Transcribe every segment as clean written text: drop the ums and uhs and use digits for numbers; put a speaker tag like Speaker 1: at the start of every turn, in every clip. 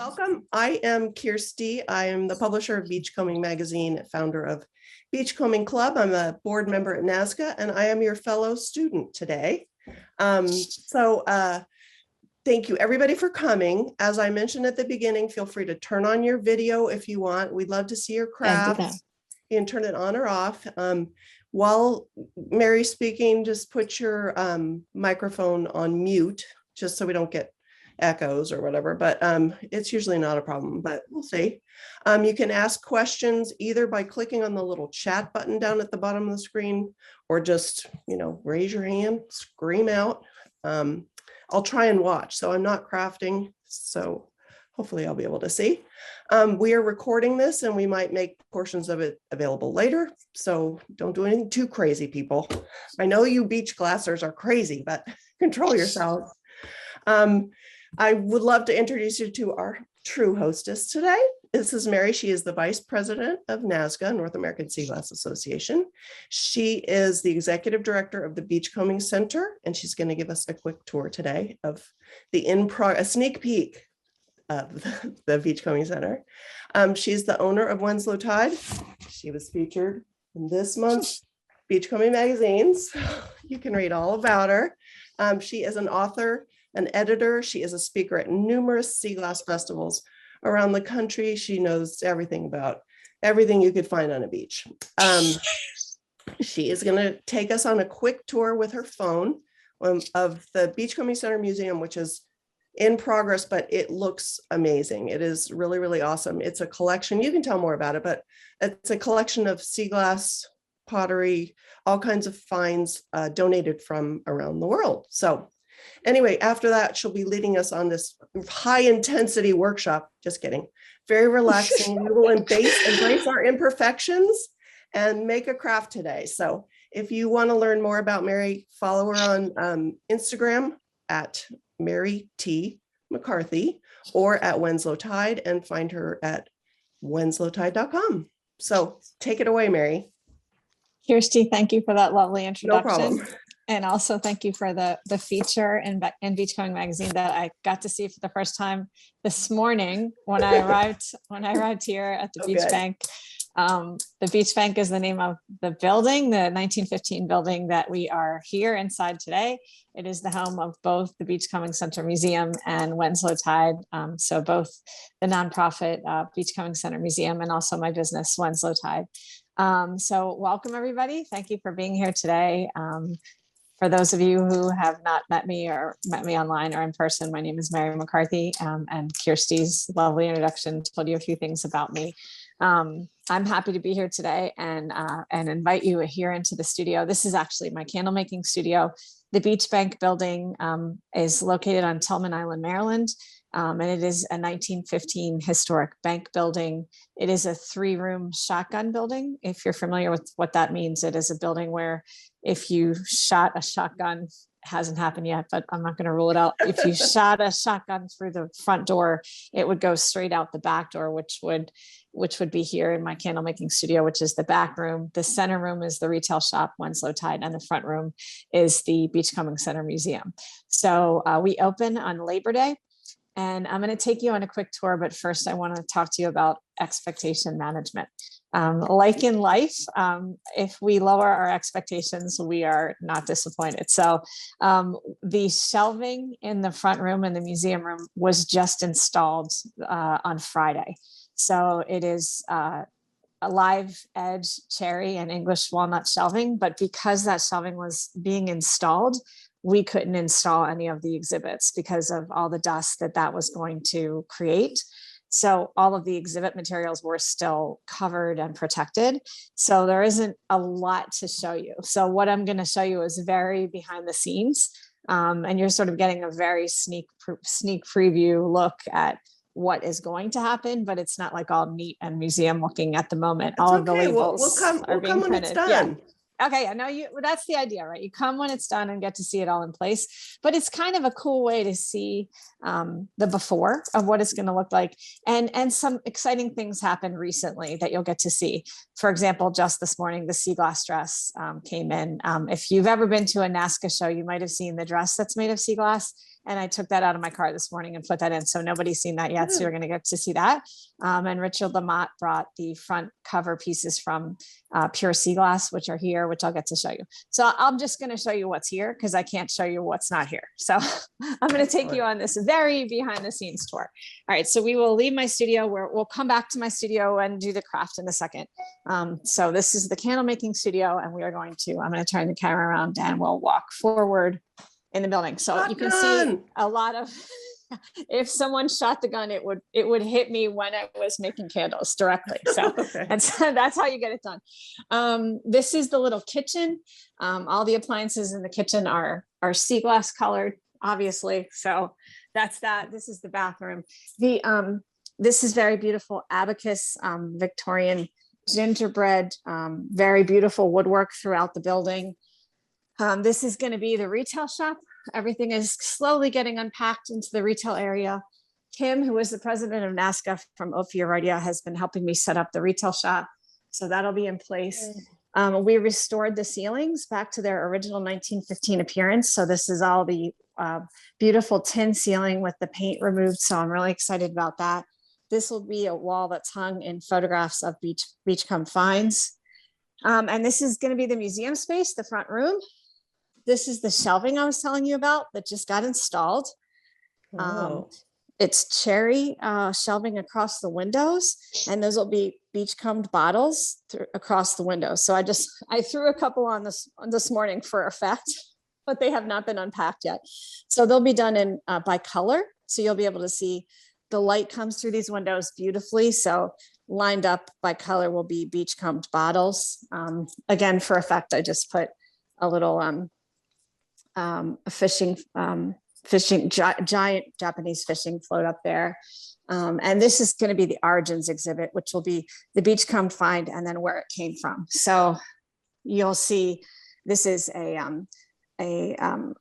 Speaker 1: Welcome. I am Kirsty. I am the publisher of Beachcombing Magazine, founder of Beachcombing Club. I'm a board member at NASCA, and I am your fellow student today. Thank you everybody for coming. As I mentioned at the beginning, feel free to turn on your video if you want. We'd love to see your crafts. You can turn it on or off. While Mary's speaking, just put your microphone on mute, just so we don't get echoes or whatever, but it's usually not a problem, but we'll see. You can ask questions either by clicking on the little chat button down at the bottom of the screen, or just, raise your hand, scream out. I'll try and watch. So I'm not crafting, so hopefully I'll be able to see. We are recording this and we might make portions of it available later. So don't do anything too crazy, people. I know you beach glassers are crazy, but control yourselves. I would love to introduce you to our true hostess today. This is Mary. She is the vice president of NASGA, North American Sea Glass Association. She is the executive director of the Beachcombing Center, and she's going to give us a quick tour today of a sneak peek of the Beachcombing Center. She's the owner of Winslow Tide. She was featured in this month's Beachcombing magazines. You can read all about her. She is an author, an editor. She is a speaker at numerous sea glass festivals around the country. She knows everything about everything you could find on a beach. She is going to take us on a quick tour with her phone of the Beachcombing Center Museum, which is in progress, but it looks amazing. It is really, really awesome. It's a collection. You can tell more about it, but it's a collection of sea glass, pottery, all kinds of finds donated from around the world. So anyway, after that, she'll be leading us on this high intensity workshop. Just kidding. Very relaxing. We will embrace our imperfections and make a craft today. So if you want to learn more about Mary, follow her on Instagram at Mary T. McCarthy or at Winslow Tide, and find her at wenslowtide.com. So take it away, Mary.
Speaker 2: Kirsty, thank you for that lovely introduction.
Speaker 1: No problem.
Speaker 2: And also thank you for the feature in Beachcombing magazine that I got to see for the first time this morning when I arrived here at the Beach Bank. The Beach Bank is the name of the building, the 1915 building that we are here inside today. It is the home of both the Beachcombing Center Museum and Winslow Tide. So both the nonprofit Beachcombing Center Museum and also my business, Winslow Tide. So welcome everybody. Thank you for being here today. For those of you who have not met me online or in person, my name is Mary McCarthy, and Kirsty's lovely introduction told you a few things about me. I'm happy to be here today and invite you here into the studio. This is actually my candle making studio. The Beach Bank building is located on Tillman Island, Maryland, and it is a 1915 historic bank building. It is a 3-room shotgun building. If you're familiar with what that means, it is a building where if you shot a shotgun, hasn't happened yet, but I'm not going to rule it out. If you shot a shotgun through the front door, it would go straight out the back door, which would be here in my candle making studio, which is the back room. The center room is the retail shop, Winslow Tide, and the front room is the Beachcombing Center Museum. So we open on Labor Day. And I'm going to take you on a quick tour, but first I want to talk to you about expectation management. Like in life, if we lower our expectations, we are not disappointed. So the shelving in the front room and the museum room was just installed on Friday. So it is a live edge cherry and English walnut shelving, but because that shelving was being installed, we couldn't install any of the exhibits because of all the dust that was going to create. So all of the exhibit materials were still covered and protected. So there isn't a lot to show you. So what I'm going to show you is very behind the scenes. And you're sort of getting a very sneak preview look at what is going to happen, but it's not like all neat and museum looking at the moment.
Speaker 1: It's
Speaker 2: all of
Speaker 1: okay.
Speaker 2: the labels
Speaker 1: We'll come when it's done.
Speaker 2: Yeah. Okay, I know that's the idea, right? You come when it's done and get to see it all in place, but it's kind of a cool way to see the before of what it's going to look like. And some exciting things happened recently that you'll get to see. For example, just this morning, the sea glass dress came in. If you've ever been to a NASCA show, you might have seen the dress that's made of sea glass. And I took that out of my car this morning and put that in. So nobody's seen that yet. So you're going to get to see that. And Richard Lamott brought the front cover pieces from Pure Sea Glass, which are here, which I'll get to show you. So I'm just going to show you what's here because I can't show you what's not here. So I'm going to take you on this very behind the scenes tour. All right. So we will leave my studio where we'll come back to my studio and do the craft in a second. So this is the candle making studio, and we are going to, I'm going to turn the camera around and we'll walk forward in the building. So you can see a lot of, if someone shot the gun, it would hit me when I was making candles directly. So that's how you get it done. This is the little kitchen. All the appliances in the kitchen are sea glass colored, obviously. So that's that. This is the bathroom. This is very beautiful abacus, Victorian gingerbread, very beautiful woodwork throughout the building. This is going to be the retail shop. Everything is slowly getting unpacked into the retail area. Kim, who is the president of NASCA from Ophiorardia, has been helping me set up the retail shop. So that'll be in place. We restored the ceilings back to their original 1915 appearance. So this is all the beautiful tin ceiling with the paint removed. So I'm really excited about that. This will be a wall that's hung in photographs of Beachcomb finds. And this is going to be the museum space, the front room. This is the shelving I was telling you about that just got installed. It's cherry shelving across the windows, and those will be beachcombed bottles across the windows. So I threw a couple on this morning for effect, but they have not been unpacked yet. So they'll be done in by color. So you'll be able to see the light comes through these windows beautifully. So lined up by color will be beachcombed bottles. Again, for effect, I just put a little giant Japanese fishing float up there. And this is going to be the origins exhibit, which will be the beachcomb find and then where it came from. So you'll see this is a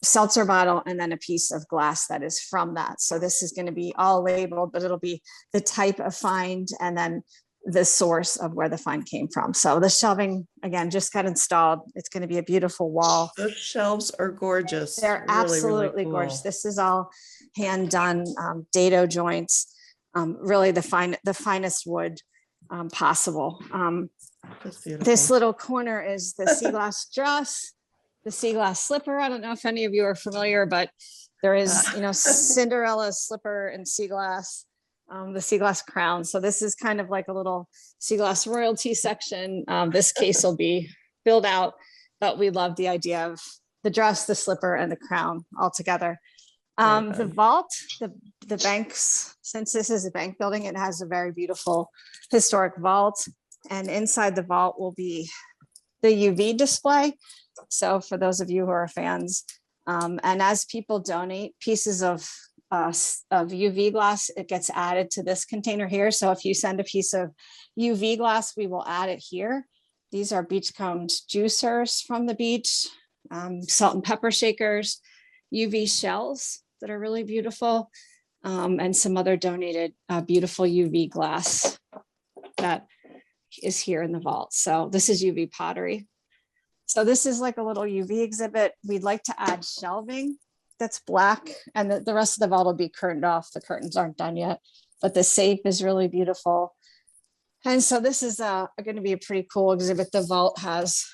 Speaker 2: seltzer bottle and then a piece of glass that is from that. So this is going to be all labeled, but it'll be the type of find and then the source of where the find came from. So the shelving, again, just got installed. It's going to be a beautiful wall.
Speaker 1: Those shelves are gorgeous.
Speaker 2: They're absolutely cool. Gorgeous. This is all hand done dado joints, really the finest wood possible. This little corner is the sea glass dress, the sea glass slipper. I don't know if any of you are familiar, but there is, Cinderella's slipper and sea glass. The sea glass crown. So this is kind of like a little sea glass royalty section. This case will be filled out, but we love the idea of the dress, the slipper, and the crown all together. The vault, the banks, since this is a bank building, it has a very beautiful historic vault. And inside the vault will be the UV display. So for those of you who are fans, and as people donate pieces of UV glass, it gets added to this container here. So if you send a piece of UV glass, we will add it here. These are beachcombed juicers from the beach, salt and pepper shakers, UV shells that are really beautiful, and some other donated beautiful UV glass that is here in the vault. So this is UV pottery. So this is like a little UV exhibit. We'd like to add shelving that's black, and the rest of the vault will be curtained off. The curtains aren't done yet, but the safe is really beautiful. And so this is going to be a pretty cool exhibit. The vault has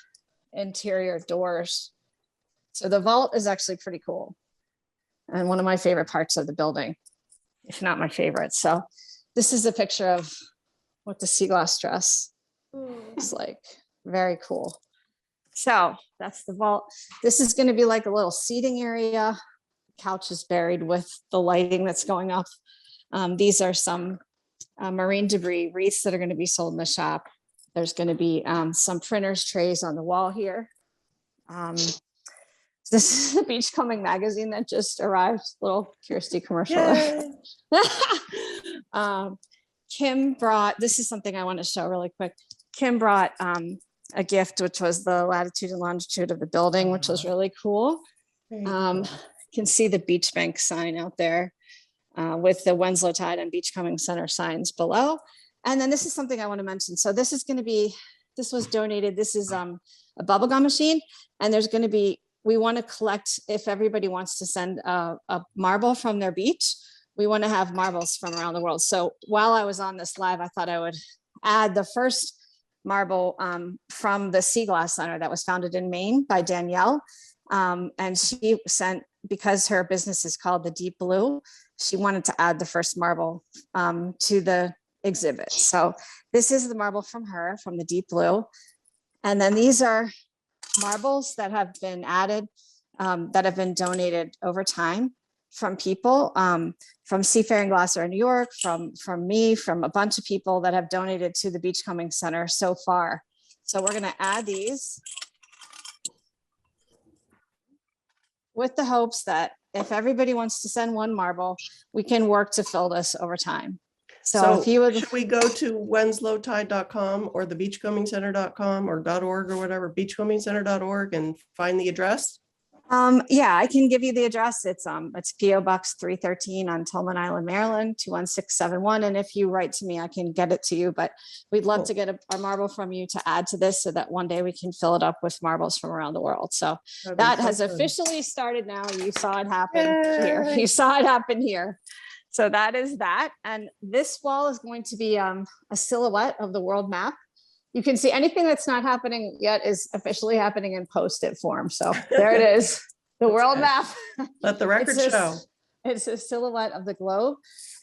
Speaker 2: interior doors. So the vault is actually pretty cool. And one of my favorite parts of the building, if not my favorite. So this is a picture of what the sea glass dress is like. Very cool. So that's the vault. This is going to be like a little seating area. Couch is buried with the lighting that's going up. These are some marine debris wreaths that are going to be sold in the shop. There's going to be some printers trays on the wall here. This is a Beachcombing magazine that just arrived. Little Kirsty commercial. Kim brought, this is something I want to show really quick. Kim brought a gift, which was the latitude and longitude of the building, which was really cool. You can see the beach bank sign out there with the Winslow Tide and Beachcombing Center signs below. And then this is something I want to mention. So this is going to be, this was donated. This is a bubblegum machine, and there's going to be we want to collect, if everybody wants to send a marble from their beach, we want to have marbles from around the world. So while I was on this live, I thought I would add the first marble from the Sea Glass Center that was founded in Maine by Danielle. And she sent, because her business is called the Deep Blue, she wanted to add the first marble to the exhibit. So this is the marble from her, from the Deep Blue. And then these are marbles that have been added, that have been donated over time from people, from Seafaring Glassware in New York, from me, from a bunch of people that have donated to the Beachcombing Center so far. So we're gonna add these with the hopes that if everybody wants to send one marble, we can work to fill this over time. So if you would,
Speaker 1: should we go to wenslowtide.com or the beachcombingcenter.com or .org or whatever, beachcombingcenter.org, and find the address?
Speaker 2: Yeah, I can give you the address. It's PO Box 313 on Tolman Island, Maryland, 21671. And if you write to me, I can get it to you, but we'd love to get a marble from you to add to this so that one day we can fill it up with marbles from around the world. So that has officially started now. You saw it happen here. You saw it happen here. So that is that. And this wall is going to be a silhouette of the world map. You can see anything that's not happening yet is officially happening in post-it form. So there it is, the world map.
Speaker 1: Let the record show.
Speaker 2: It's a silhouette of the globe,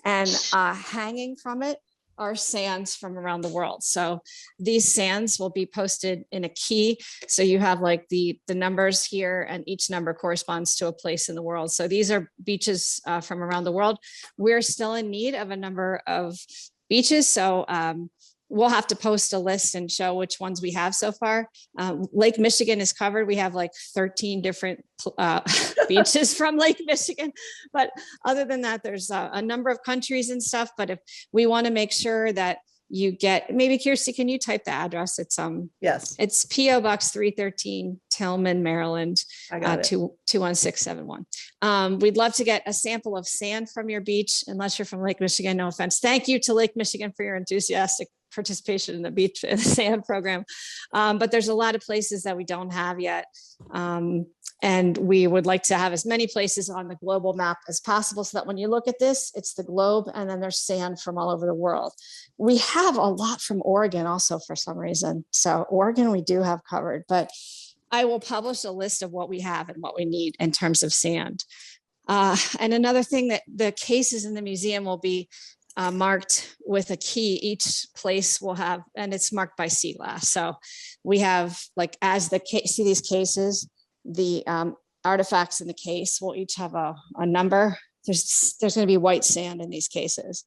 Speaker 2: and hanging from it are sands from around the world. So these sands will be posted in a key. So you have like the numbers here, and each number corresponds to a place in the world. So these are beaches from around the world. We're still in need of a number of beaches. So we'll have to post a list and show which ones we have so far. Lake Michigan is covered. We have like 13 different beaches from Lake Michigan. But other than that, there's a number of countries and stuff. But if we want to make sure that you get, maybe Kirsty, can you type the address? It's
Speaker 1: yes,
Speaker 2: it's PO Box 313, Tillman, Maryland, 21671. We'd love to get a sample of sand from your beach, unless you're from Lake Michigan. No offense. Thank you to Lake Michigan for your enthusiastic participation in the beach and sand program. But there's a lot of places that we don't have yet. And we would like to have as many places on the global map as possible so that when you look at this, it's the globe and then there's sand from all over the world. We have a lot from Oregon also for some reason. So Oregon, we do have covered, but I will publish a list of what we have and what we need in terms of sand. And another thing, that the cases in the museum will be marked with a key. Each place will have, and it's marked by sea glass. So we have, like, as the case, see these cases, the artifacts in the case will each have a number. There's going to be white sand in these cases,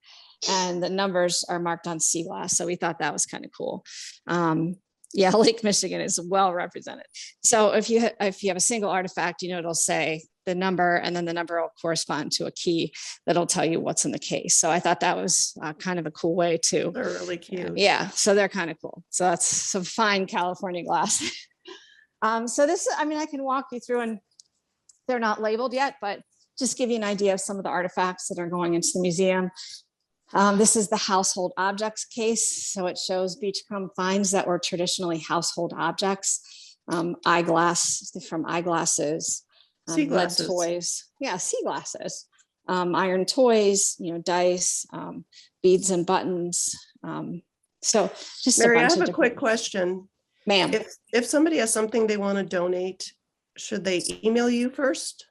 Speaker 2: and the numbers are marked on sea glass. So we thought that was kind of cool. Yeah, Lake Michigan is well represented. So if you have a single artifact, you know, it'll say the number, and then the number will correspond to a key that'll tell you what's in the case. So I thought that was kind of a cool way to.
Speaker 1: They're really cute.
Speaker 2: Yeah, so they're kind of cool. So that's some fine California glass. So this, I mean, I can walk you through, and they're not labeled yet, but just give you an idea of some of the artifacts that are going into the museum. This is the household objects case. So it shows Beachcomb finds that were traditionally household objects, eyeglass from eyeglasses, lead toys. Yeah, sea glasses, iron toys, you know, dice, beads and buttons. So just
Speaker 1: Mary,
Speaker 2: a bunch
Speaker 1: I have
Speaker 2: of
Speaker 1: a quick question.
Speaker 2: Ma'am.
Speaker 1: If somebody has something they want to donate, should they email you first?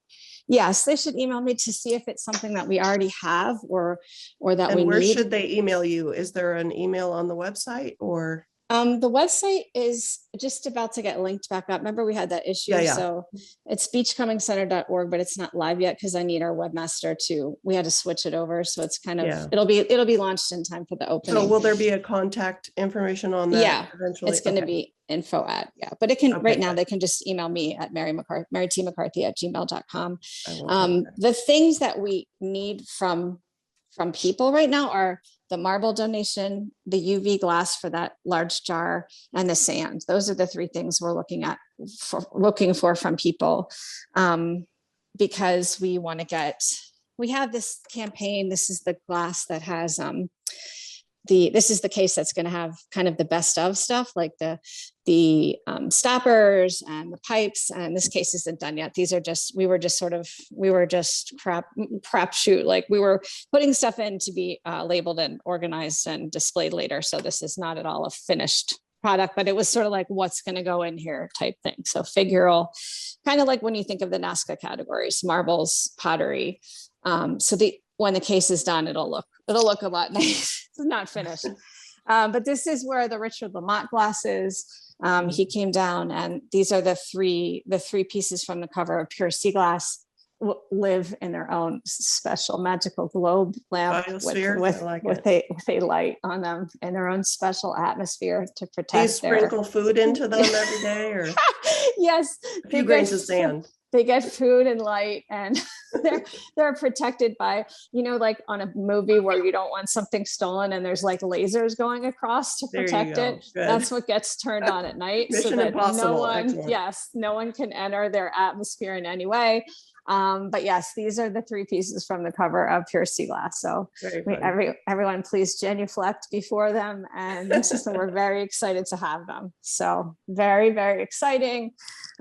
Speaker 2: Yes, they should email me to see if it's something that we already have or that
Speaker 1: and
Speaker 2: we
Speaker 1: where
Speaker 2: need.
Speaker 1: Should they email you? Is there an email on the website, or?
Speaker 2: The website is just about to get linked back up. Remember, we had that issue.
Speaker 1: Yeah.
Speaker 2: So it's beachcombingcenter.org, but it's not live yet because I need our webmaster we had to switch it over. So it's kind of, it'll be launched in time for the opening.
Speaker 1: So will there be a contact information on that?
Speaker 2: Yeah,
Speaker 1: eventually?
Speaker 2: It's going to be info at, but it can, right now they can just email me at marytmccarthy@gmail.com. The things that we need from people right now are the marble donation, the UV glass for that large jar, and the sand. Those are the three things we're looking for from people, because we have this campaign. This is the glass that has this is the case that's going to have kind of the best of stuff, like the stoppers and the pipes. And this case isn't done yet. These are just, we were just crap shoot. Like we were putting stuff in to be labeled and organized and displayed later. So this is not at all a finished product, but it was sort of like what's going to go in here type thing. So figural, kind of like when you think of the Nazca categories, marbles, pottery. When the case is done, it'll look a lot nice. It's not finished. But this is where the Richard Lamont glass is. He came down, and these are the three pieces from the cover of Pure Sea Glass live in their own special magical globe lamp with a light on them, and their own special atmosphere to protect.
Speaker 1: Do you sprinkle food into them every day, or
Speaker 2: yes,
Speaker 1: a few grains of sand?
Speaker 2: They get food and light, and they're protected by, like on a movie where you don't want something stolen and there's like lasers going across to protect it. Good. That's what gets turned on at night.
Speaker 1: Mission so that Impossible.
Speaker 2: No one can enter their atmosphere in any way. But yes, these are the three pieces from the cover of Pure Sea Glass. So everyone please genuflect before them. And so we're very excited to have them. So very, very exciting.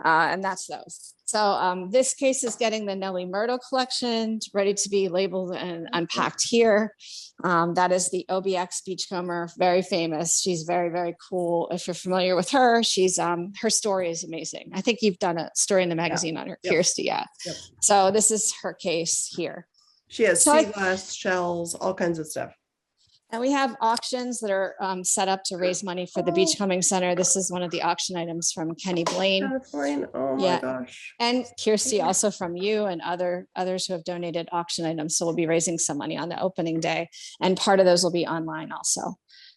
Speaker 2: And that's those. So this case is getting the Nellie Murdo collection ready to be labeled and unpacked here. That is the OBX Beachcomber, very famous. She's very, very cool. If you're familiar with her, she's her story is amazing. I think you've done a story in the magazine on her, Kirsty. Yeah. Yep. So this is her case here.
Speaker 1: She has sea glass, shells, all kinds of stuff.
Speaker 2: And we have auctions that are set up to raise money for the Beachcombing Center. This is one of the auction items from Kenny Blaine.
Speaker 1: Oh my gosh.
Speaker 2: And Kirsty, also from you and others who have donated auction items. So we'll be raising some money on the opening day. And part of those will be online also.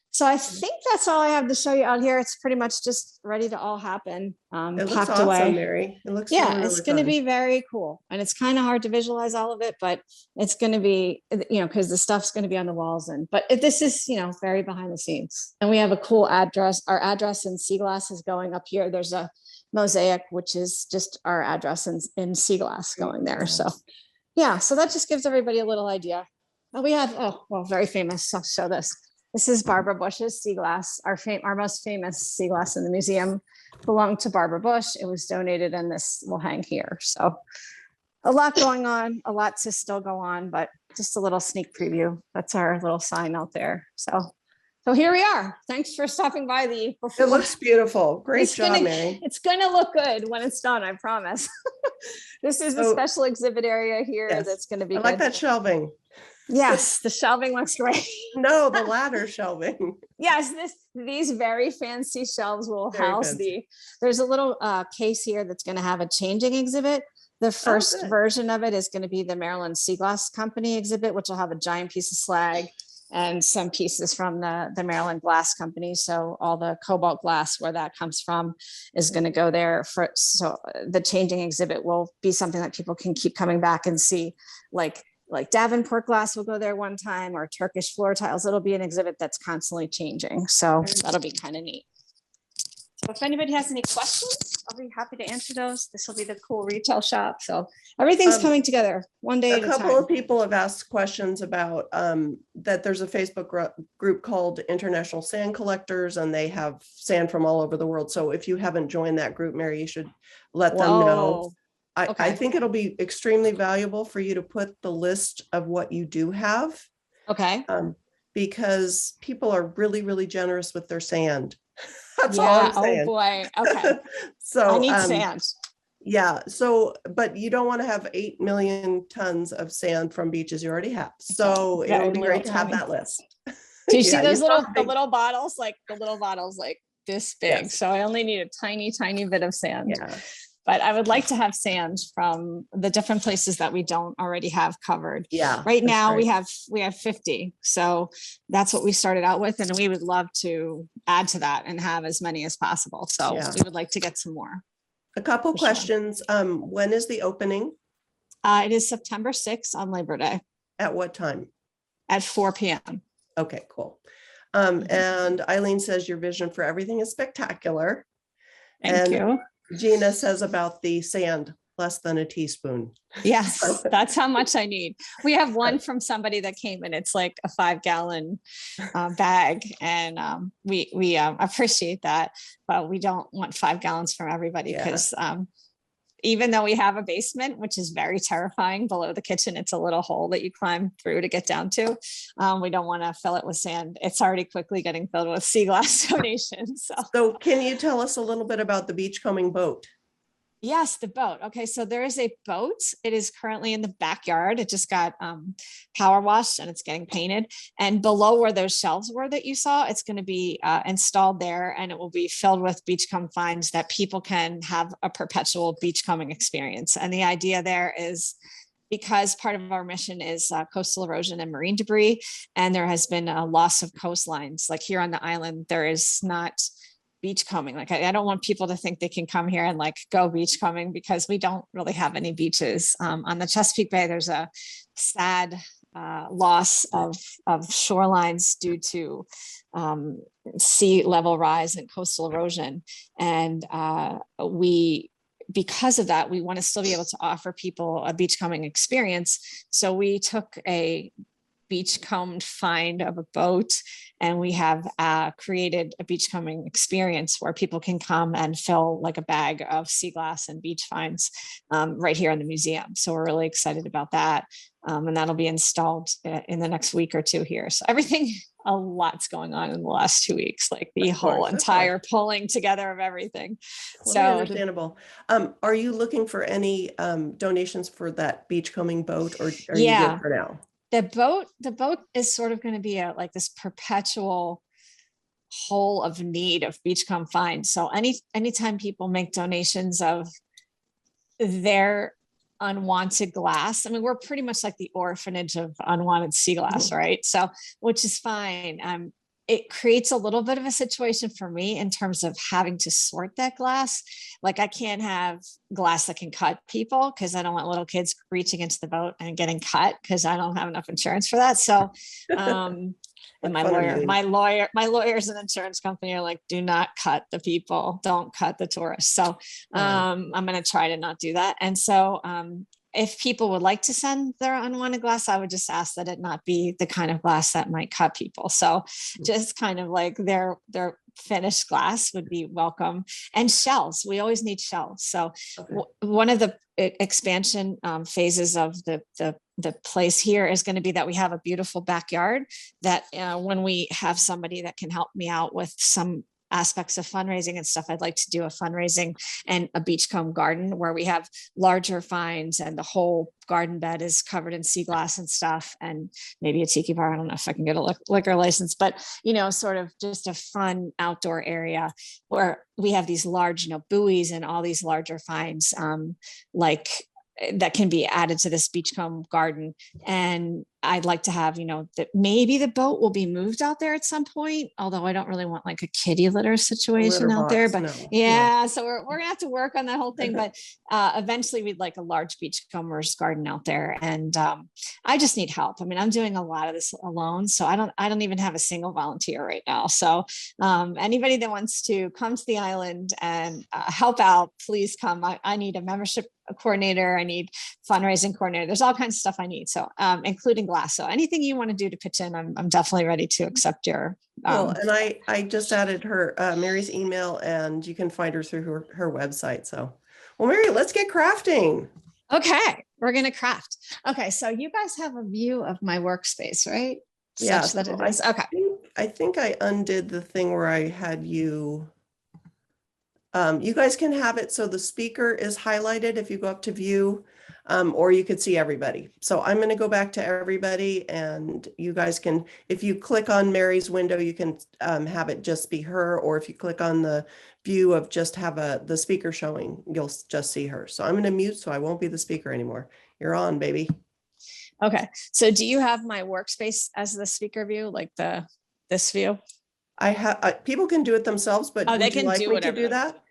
Speaker 2: So I think that's all I have to show you out here. It's pretty much just ready to all happen.
Speaker 1: It looks awesome, away. Mary. It looks really
Speaker 2: it's going to be very cool. And it's kind of hard to visualize all of it, but it's going to be, because the stuff's going to be on the walls. But this is, very behind the scenes. And we have a cool address. Our address in sea glass is going up here. There's a mosaic, which is just our address in sea glass going there. So yeah, so that just gives everybody a little idea. We have, very famous. I'll show this. This is Barbara Bush's sea glass. Our most famous sea glass in the museum belonged to Barbara Bush. It was donated, and this will hang here. So a lot going on, a lot to still go on, but just a little sneak preview. That's our little sign out there. So here we are. Thanks for stopping by. It
Speaker 1: looks beautiful. Great job, Mary.
Speaker 2: It's going to look good when it's done, I promise. This is the special exhibit area here. Yes. That's going to be
Speaker 1: I like that shelving.
Speaker 2: Yes, the shelving looks great.
Speaker 1: No, the ladder shelving.
Speaker 2: Yes, these very fancy shelves will house there's a little case here that's going to have a changing exhibit. The first version of it is going to be the Maryland Sea Glass Company exhibit, which will have a giant piece of slag and some pieces from the Maryland Glass Company. So all the cobalt glass, where that comes from, is going to go there. So the changing exhibit will be something that people can keep coming back and see, like Davenport glass will go there one time, or Turkish floor tiles. It'll be an exhibit that's constantly changing. So that'll be kind of neat. So if anybody has any questions, I'll be happy to answer those. This will be the cool retail shop. So everything's coming together one day at a time.
Speaker 1: A couple of people have asked questions about that there's a Facebook group called International Sand Collectors, and they have sand from all over the world. So if you haven't joined that group, Mary, you should let them know. I think it'll be extremely valuable for you to put the list of what you do have.
Speaker 2: Okay.
Speaker 1: Because people are really, really generous with their sand. That's all I'm saying.
Speaker 2: Oh boy. Okay.
Speaker 1: So
Speaker 2: I need sand.
Speaker 1: Yeah. So, but you don't want to have 8 million tons of sand from beaches you already have. So it would be great to have that list.
Speaker 2: Do you see those little bottles, like this big? Yes. So I only need a tiny, tiny bit of sand.
Speaker 1: Yeah.
Speaker 2: But I would like to have sand from the different places that we don't already have covered.
Speaker 1: Yeah.
Speaker 2: Right now we have 50. So that's what we started out with. And we would love to add to that and have as many as possible. So we would like to get some more.
Speaker 1: A couple questions. Sure. When is the opening?
Speaker 2: It is September 6th on Labor Day.
Speaker 1: At what time?
Speaker 2: At 4 p.m.
Speaker 1: Okay, cool. And Eileen says your vision for everything is spectacular.
Speaker 2: Thank you.
Speaker 1: Gina says about the sand less than a teaspoon.
Speaker 2: Yes, that's how much I need. We have one from somebody that came and it's like a 5-gallon bag, and we appreciate that, but we don't want 5 gallons from everybody because even though we have a basement, which is very terrifying below the kitchen, it's a little hole that you climb through to get down to. We don't want to fill it with sand. It's already quickly getting filled with sea glass donations.
Speaker 1: So can you tell us a little bit about the beachcombing boat?
Speaker 2: Yes, the boat. Okay, so there is a boat. It is currently in the backyard. It just got power washed and it's getting painted. And below where those shelves were that you saw, it's going to be installed there, and it will be filled with beachcomb finds that people can have a perpetual beachcombing experience. And the idea there is, because part of our mission is coastal erosion and marine debris, and there has been a loss of coastlines. Like here on the island, there is not beachcombing. Like I don't want people to think they can come here and like go beachcombing, because we don't really have any beaches. On the Chesapeake Bay, there's a sad loss of shorelines due to sea level rise and coastal erosion. And because of that, we want to still be able to offer people a beachcombing experience. So we took a beachcombed find of a boat, and we have created a beachcombing experience where people can come and fill like a bag of sea glass and beach finds right here in the museum. So we're really excited about that. And that'll be installed in the next week or two here. So everything, a lot's going on in the last 2 weeks, like the whole entire pulling together of everything. So
Speaker 1: understandable. Are you looking for any donations for that beachcombing boat, or are you good for now?
Speaker 2: The boat is sort of going to be like this perpetual hole of need of beachcomb finds. So anytime people make donations of their unwanted glass, I mean, we're pretty much like the orphanage of unwanted sea glass, right? So, which is fine. It creates a little bit of a situation for me in terms of having to sort that glass. Like I can't have glass that can cut people, because I don't want little kids reaching into the boat and getting cut, because I don't have enough insurance for that. So, and my lawyers and insurance company are like, do not cut the people, don't cut the tourists. So I'm going to try to not do that. And so if people would like to send their unwanted glass, I would just ask that it not be the kind of glass that might cut people. So just kind of like their finished glass would be welcome. And shells, we always need shells. So one of the expansion phases of the place here is going to be that we have a beautiful backyard that when we have somebody that can help me out with some aspects of fundraising and stuff, I'd like to do a fundraising and a beachcomb garden where we have larger finds and the whole garden bed is covered in sea glass and stuff, and maybe a tiki bar. I don't know if I can get a liquor license, but sort of just a fun outdoor area where we have these large, buoys and all these larger finds that can be added to this beachcomb garden. And I'd like to have, that maybe the boat will be moved out there at some point, although I don't really want like a kitty litter situation out there, but so we're going to have to work on that whole thing. But eventually we'd like a large beachcombers garden out there. And I just need help. I mean, I'm doing a lot of this alone, so I don't even have a single volunteer right now. So anybody that wants to come to the island and help out, please come. I need a membership coordinator. I need fundraising coordinator. There's all kinds of stuff I need. So including glass. So anything you want to do to pitch in, I'm definitely ready to accept your.
Speaker 1: And I just added her Mary's email, and you can find her through her website. So, well, Mary, let's get crafting.
Speaker 2: Okay, we're gonna craft. Okay, so you guys have a view of my workspace, right?
Speaker 1: Yeah.
Speaker 2: Such that it is. Okay.
Speaker 1: I think I undid the thing where I had you. You guys can have it so the speaker is highlighted if you go up to view, or you could see everybody. So I'm going to go back to everybody, and you guys can, if you click on Mary's window, you can have it just be her, or if you click on the view of just have the speaker showing, you'll just see her. So I'm going to mute so I won't be the speaker anymore. You're on, baby.
Speaker 2: Okay. So do you have my workspace as the speaker view, like this view?
Speaker 1: I have, people can do it themselves, but
Speaker 2: they can
Speaker 1: like
Speaker 2: do
Speaker 1: me
Speaker 2: whatever
Speaker 1: to do that?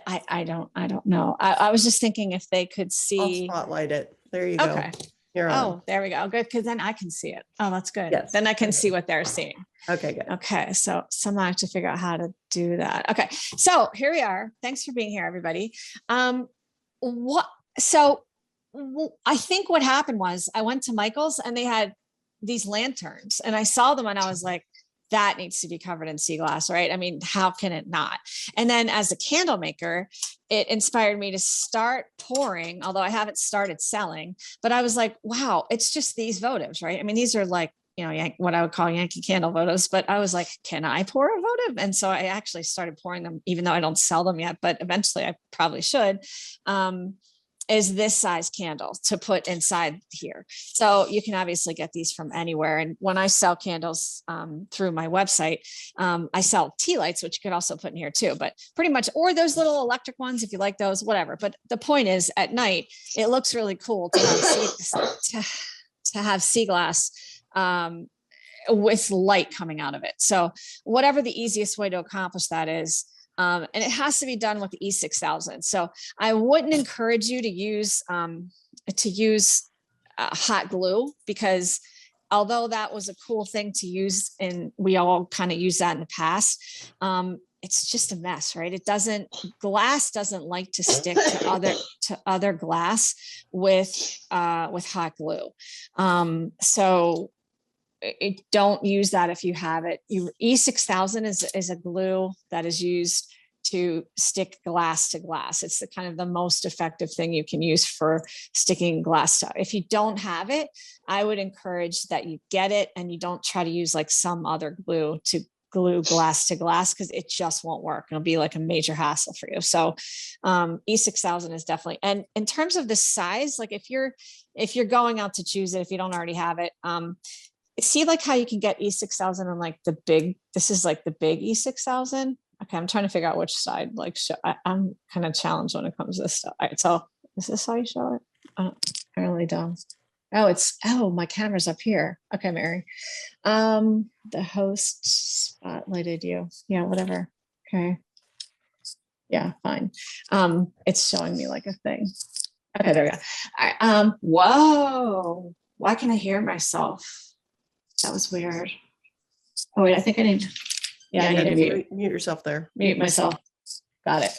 Speaker 2: I don't know. I was just thinking if they could see.
Speaker 1: I'll spotlight it. There you go.
Speaker 2: Okay.
Speaker 1: You're on.
Speaker 2: Oh, there we go. Good. Because then I can see it. Oh, that's good.
Speaker 1: Yes.
Speaker 2: Then I can see what they're seeing.
Speaker 1: Okay, good.
Speaker 2: Okay. So somehow I have to figure out how to do that. Okay. So here we are. Thanks for being here, everybody. What So I think what happened was I went to Michael's and they had these lanterns and I saw them and I was like, that needs to be covered in sea glass, right? I mean, how can it not? And then as a candle maker, it inspired me to start pouring, although I haven't started selling, but I was like, wow, it's just these votives, right? I mean, these are like, you know, what I would call Yankee Candle votives, but I was like, can I pour a votive? And so I actually started pouring them, even though I don't sell them yet, but eventually I probably should. Is this size candle to put inside here. So you can obviously get these from anywhere. And when I sell candles through my website, I sell tea lights, which you could also put in here too, but pretty much, or those little electric ones, if you like those, whatever. But the point is at night, it looks really cool to have sea glass with light coming out of it. So whatever the easiest way to accomplish that is, and it has to be done with the E6000. So I wouldn't encourage you to use hot glue, because although that was a cool thing to use and we all kind of use that in the past, it's just a mess, right? Glass doesn't like to stick to other glass with hot glue. So don't use that if you have it. E6000 is a glue that is used to stick glass to glass. It's the kind of the most effective thing you can use for sticking glass to. If you don't have it, I would encourage that you get it and you don't try to use like some other glue to glue glass to glass, because it just won't work. It'll be like a major hassle for you. So E6000 is definitely, and in terms of the size, like if you're going out to choose it, if you don't already have it, see like how you can get E6000 on like the big, this is like the big E6000. Okay, I'm trying to figure out which side, like I'm kind of challenged when it comes to this stuff. All right, so is this how you show it? I really don't. Oh, my camera's up here. Okay, Mary. The host spotlighted you. Yeah, whatever. Okay. Yeah, fine. It's showing me like a thing. Okay, there we go. All right. Whoa. Why can I hear myself? That was weird. Oh wait, I think I need. Yeah, I need to
Speaker 1: mute yourself there.
Speaker 2: Mute myself. Got it.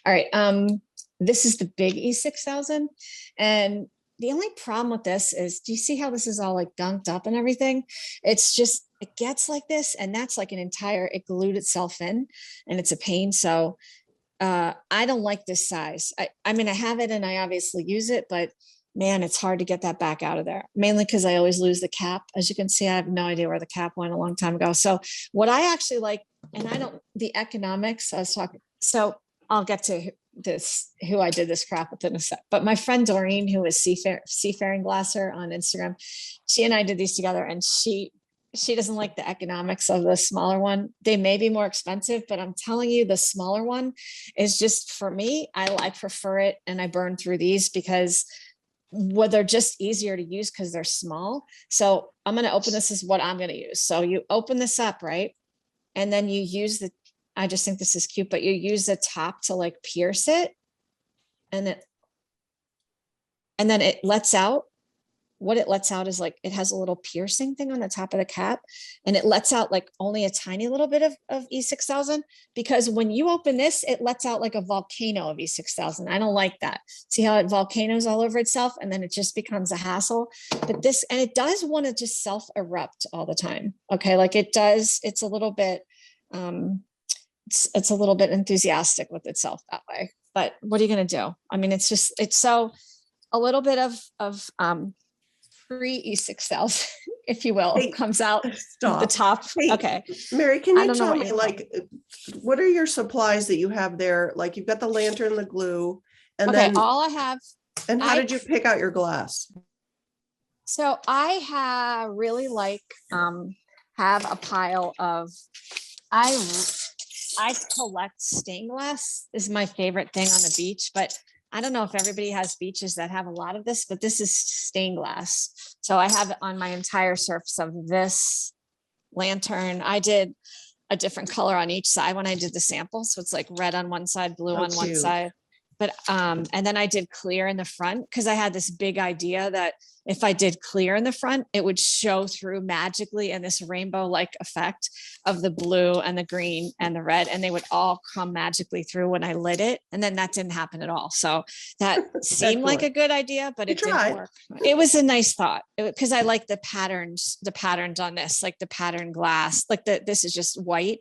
Speaker 2: All right. This is the big E6000, and the only problem with this is, do you see how this is all like gunked up and everything? It's just, it gets like this, and that's like it glued itself in, and it's a pain. So I don't like this size. I mean, I have it and I obviously use it, but man, it's hard to get that back out of there, mainly because I always lose the cap. As you can see, I have no idea where the cap went a long time ago. So what I actually like, and the economics, I was talking, so I'll get to this, who I did this crap with in a sec. But my friend Doreen, who is Seafaring Glasser on Instagram, she and I did these together, and she doesn't like the economics of the smaller one. They may be more expensive, but I'm telling you, the smaller one is just, for me, I prefer it, and I burn through these because they're just easier to use because they're small. So I'm going to open this is what I'm going to use. So you open this up, right? And then you use I just think this is cute, but you use the top to like pierce it. And then it lets out. What it lets out is like, it has a little piercing thing on the top of the cap, and it lets out like only a tiny little bit of E6000, because when you open this, it lets out like a volcano of E6000. I don't like that. See how it volcanoes all over itself, and then it just becomes a hassle. But it does want to just self-erupt all the time. Okay. Like it does, it's a little bit, it's a little bit enthusiastic with itself that way, but what are you going to do? I mean, it's so a little bit of pre-E6000, if you will, comes out the top. Hey, okay.
Speaker 1: Mary, can you tell me, like, what are your supplies that you have there? Like, you've got the lantern, the glue, and then
Speaker 2: all I have.
Speaker 1: And how did you pick out your glass?
Speaker 2: So I really like have a pile of, I collect stained glass. This is my favorite thing on the beach, but I don't know if everybody has beaches that have a lot of this, but this is stained glass. So I have it on my entire surface of this lantern. I did a different color on each side when I did the sample. So it's like red on one side, blue on one side. But, and then I did clear in the front, because I had this big idea that if I did clear in the front, it would show through magically in this rainbow-like effect of the blue and the green and the red, and they would all come magically through when I lit it. And then that didn't happen at all. So that seemed like a good idea, but it didn't work. It was a nice thought because I like the patterns on this, like the pattern glass, like this is just white.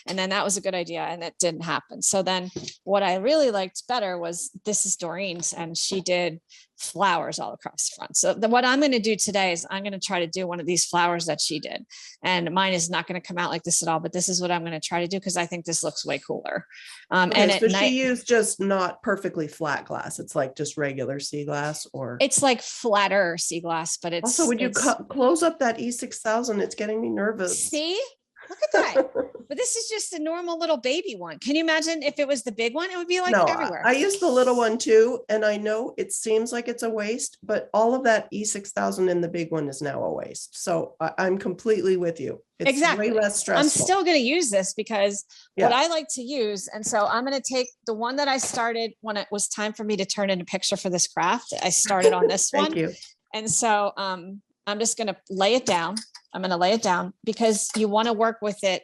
Speaker 2: And then that was a good idea, and it didn't happen. So then what I really liked better was, this is Doreen's, and she did flowers all across the front. So what I'm going to do today is I'm going to try to do one of these flowers that she did, and mine is not going to come out like this at all, but this is what I'm going to try to do because I think this looks way cooler. And
Speaker 1: so she used just not perfectly flat glass. It's like just regular sea glass, or
Speaker 2: it's like flatter sea glass, but it's
Speaker 1: also, would you close up that E6000? It's getting me nervous.
Speaker 2: See? Look at that. But this is just a normal little baby one. Can you imagine if it was the big one? It would be like everywhere.
Speaker 1: I use the little one too. And I know it seems like it's a waste, but all of that E6000 in the big one is now a waste. So I'm completely with you. It's
Speaker 2: exactly.
Speaker 1: way less stressful.
Speaker 2: I'm still going to use this because what I like to use. And so I'm going to take the one that I started when it was time for me to turn in a picture for this craft. I started on this
Speaker 1: Thank
Speaker 2: one.
Speaker 1: you.
Speaker 2: And so I'm just going to lay it down. I'm going to lay it down because you want to work with it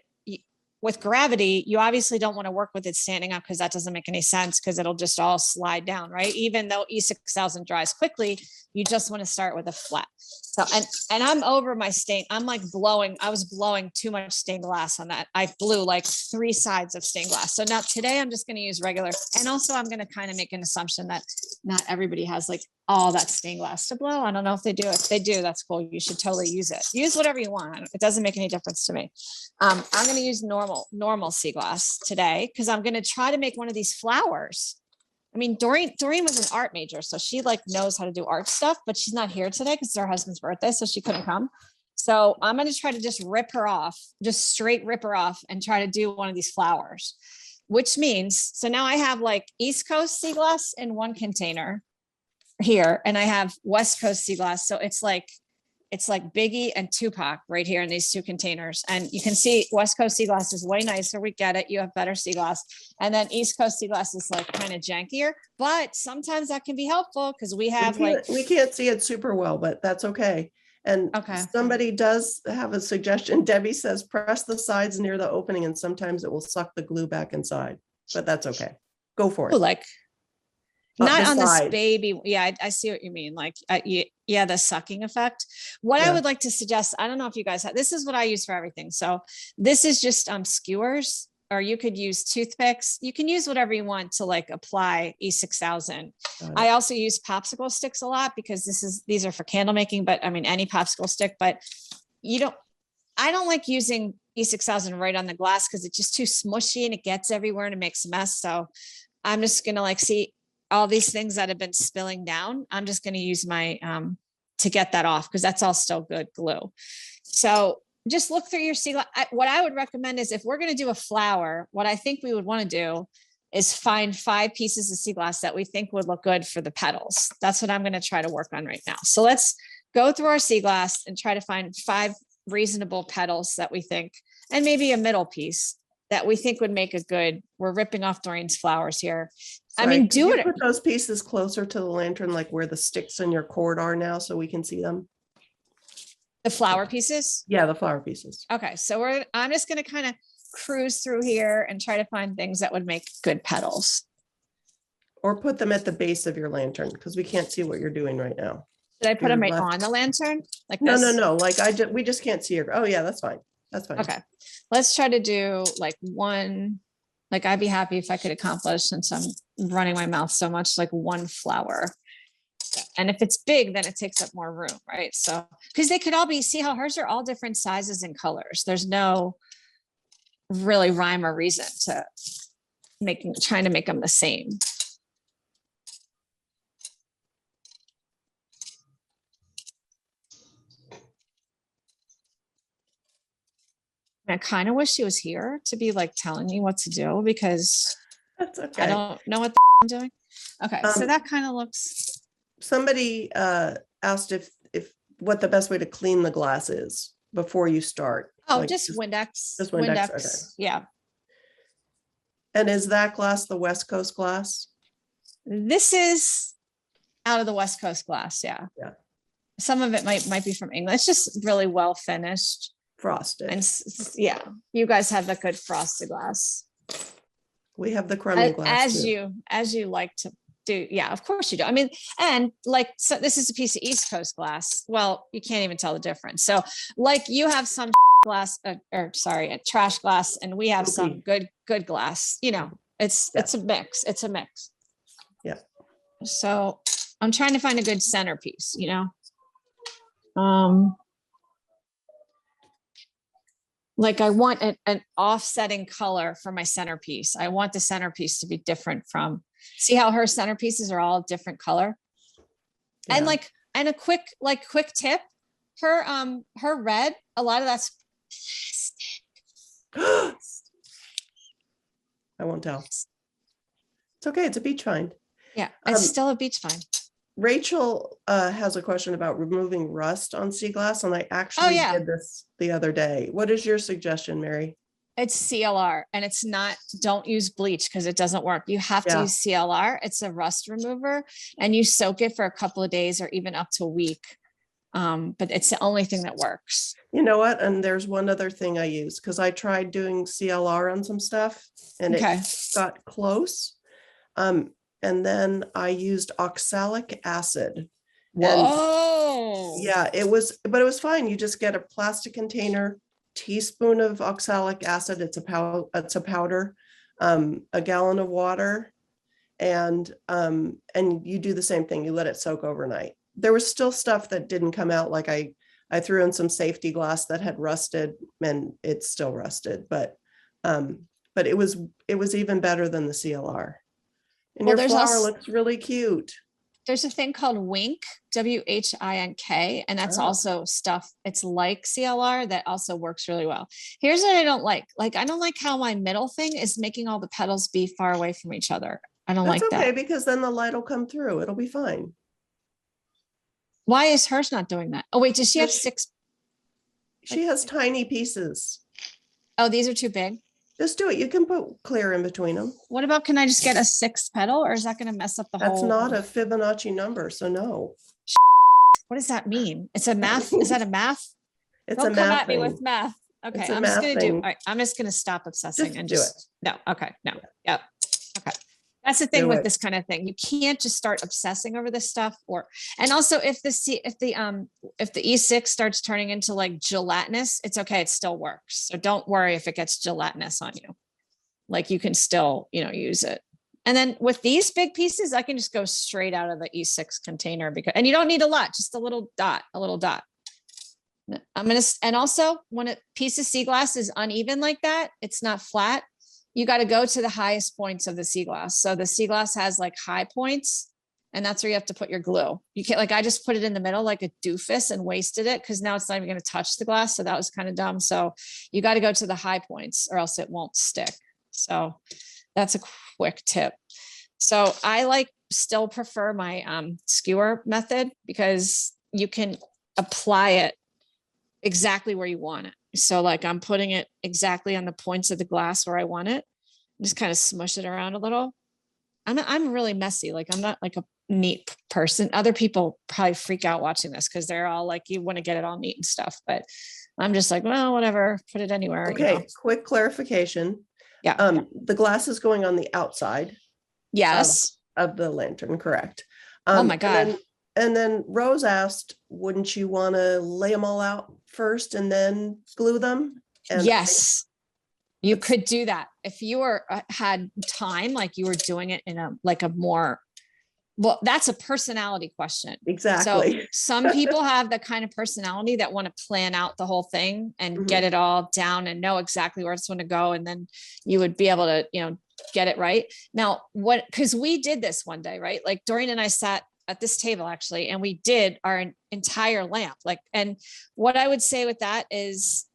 Speaker 2: with gravity. You obviously don't want to work with it standing up because that doesn't make any sense because it'll just all slide down, right? Even though E6000 dries quickly, you just want to start with a flat. So, and I'm over my stain. I'm like I was blowing too much stained glass on that. I blew like 3 sides of stained glass. So now today I'm just going to use regular. And also I'm going to kind of make an assumption that not everybody has like all that stained glass to blow. I don't know if they do. If they do, that's cool. You should totally use it. Use whatever you want. It doesn't make any difference to me. I'm going to use normal sea glass today because I'm going to try to make one of these flowers. I mean, Doreen was an art major, so she like knows how to do art stuff, but she's not here today because it's her husband's birthday, so she couldn't come. So I'm going to try to just straight rip her off and try to do one of these flowers, which means, so now I have like East Coast sea glass in one container here, and I have West Coast sea glass. So it's like Biggie and Tupac right here in these 2 containers. And you can see West Coast sea glass is way nicer. We get it. You have better sea glass. And then East Coast sea glass is like kind of jankier, but sometimes that can be helpful because we can't
Speaker 1: see it super well, but that's okay. And somebody does have a suggestion. Debbie says, press the sides near the opening and sometimes it will suck the glue back inside, but that's okay. Go for it.
Speaker 2: Not on this baby. Yeah, I see what you mean. Like, the sucking effect. What I would like to suggest, I don't know if you guys have, this is what I use for everything. So this is just skewers, or you could use toothpicks. You can use whatever you want to like apply E6000. I also use popsicle sticks a lot because these are for candle making, but I mean, any popsicle stick, but I don't like using E6000 right on the glass because it's just too smushy and it gets everywhere and it makes a mess. So I'm just going to see all these things that have been spilling down. I'm just going to use my, to get that off because that's all still good glue. So just look through your sea glass. What I would recommend is if we're going to do a flower, what I think we would want to do is find 5 pieces of sea glass that we think would look good for the petals. That's what I'm going to try to work on right now. So let's go through our sea glass and try to find 5 reasonable petals that we think, and maybe a middle piece that we think would make we're ripping off Doreen's flowers here.
Speaker 1: Sorry, I mean, put those pieces closer to the lantern, like where the sticks in your cord are now, so we can see them.
Speaker 2: The flower pieces?
Speaker 1: Yeah, the flower pieces.
Speaker 2: Okay, so I'm just going to kind of cruise through here and try to find things that would make good petals.
Speaker 1: Or put them at the base of your lantern because we can't see what you're doing right now.
Speaker 2: Did I put them right on the lantern? Like
Speaker 1: no, this? No. Like we just can't see her. Oh yeah, that's fine. That's fine.
Speaker 2: Okay, let's try to do like one. Like I'd be happy if I could accomplish, since I'm running my mouth so much, like one flower. And if it's big, then it takes up more room, right? So, because they could all see how hers are all different sizes and colors. There's no really rhyme or reason to trying to make them the same. I kind of wish she was here to be like telling me what to do because
Speaker 1: that's okay.
Speaker 2: I don't know what I'm doing. Okay, so that kind of looks.
Speaker 1: Somebody asked if what the best way to clean the glass is before you start.
Speaker 2: Oh, like just Windex. Just Windex. Okay. Yeah.
Speaker 1: And is that glass the West Coast glass?
Speaker 2: This is out of the West Coast glass. Yeah.
Speaker 1: Yeah.
Speaker 2: some of it might be from England. It's just really well finished.
Speaker 1: Frosted.
Speaker 2: And yeah, you guys have the good frosted glass.
Speaker 1: We have the crummy glass
Speaker 2: as you like to do. Yeah, of course you do. I mean, and like, so this is a piece of East Coast glass. Well, you can't even tell the difference. So like you have some glass a trash glass, and we have some good glass, you know, it's a mix. It's a mix.
Speaker 1: Yeah.
Speaker 2: So I'm trying to find a good centerpiece, you know. Like I want an offsetting color for my centerpiece. I want the centerpiece to be different from, see how her centerpieces are all different color. Yeah. And a quick tip, her red, a lot of that's plastic.
Speaker 1: I won't tell. It's okay. It's a beach find.
Speaker 2: Yeah, it's still a beach find.
Speaker 1: Rachel has a question about removing rust on sea glass, and I actually did this the other day. What is your suggestion, Mary?
Speaker 2: It's CLR, and it's not, don't use bleach because it doesn't work. You have to use CLR. It's a rust remover, and you soak it for a couple of days or even up to a week. But it's the only thing that works.
Speaker 1: You know what? And there's one other thing I use, because I tried doing CLR on some stuff and it got close. And then I used oxalic acid.
Speaker 2: Whoa.
Speaker 1: Yeah, it was fine. You just get a plastic container, teaspoon of oxalic acid. It's a powder, a gallon of water, and you do the same thing. You let it soak overnight. There was still stuff that didn't come out. Like I threw in some safety glass that had rusted, and it's still rusted, but it was even better than the CLR. And your flower looks really cute.
Speaker 2: There's a thing called Wink, WHINK, and that's also stuff. It's like CLR that also works really well. Here's what I don't like. Like, I don't like how my middle thing is making all the petals be far away from each other. I don't like that. That's okay,
Speaker 1: because then the light will come through. It'll be fine.
Speaker 2: Why is hers not doing that? Oh, wait, does she have 6?
Speaker 1: She has tiny pieces.
Speaker 2: Oh, these are too big?
Speaker 1: Just do it. You can put clear in between them.
Speaker 2: What about, can I just get a 6th petal, or is that going to mess up the whole?
Speaker 1: That's not a Fibonacci number, so no.
Speaker 2: What does that mean? It's a math. Is that a math?
Speaker 1: It's
Speaker 2: Don't
Speaker 1: a
Speaker 2: come
Speaker 1: math
Speaker 2: at me with math. Okay, I'm just going to do. All right, I'm just going to stop obsessing and just do it. No. Okay. No. Yep. Okay. That's the thing with this kind of thing. You can't just start obsessing over this stuff, and also if the E6 starts turning into like gelatinous, it's okay. It still works. So don't worry if it gets gelatinous on you. Like you can still, use it. And then with these big pieces, I can just go straight out of the E6 container and you don't need a lot, just a little dot. And also when a piece of sea glass is uneven like that, it's not flat. You got to go to the highest points of the sea glass. So the sea glass has like high points, and that's where you have to put your glue. You can't, like, I just put it in the middle like a doofus and wasted it, because now it's not even going to touch the glass. So that was kind of dumb. So you got to go to the high points or else it won't stick. So that's a quick tip. So I still prefer my skewer method, because you can apply it exactly where you want it. So like I'm putting it exactly on the points of the glass where I want it. Just kind of smush it around a little. I'm really messy. Like I'm not like a neat person. Other people probably freak out watching this because they're all like, you want to get it all neat and stuff. But I'm just like, well, whatever, put it anywhere.
Speaker 1: Okay, quick clarification.
Speaker 2: Yeah.
Speaker 1: The glass is going on the outside.
Speaker 2: Yes.
Speaker 1: Of the lantern, correct.
Speaker 2: Oh my God.
Speaker 1: And then Rose asked, wouldn't you want to lay them all out first and then glue them? And
Speaker 2: yes, you could do that. If you had time, like you were doing it in a more, well, that's a personality question.
Speaker 1: Exactly.
Speaker 2: So some people have the kind of personality that want to plan out the whole thing and get it all down and know exactly where it's going to go. And then you would be able to, get it right. Now, because we did this one day, right? Like Doreen and I sat at this table actually, and we did our entire lamp. And what I would say with that is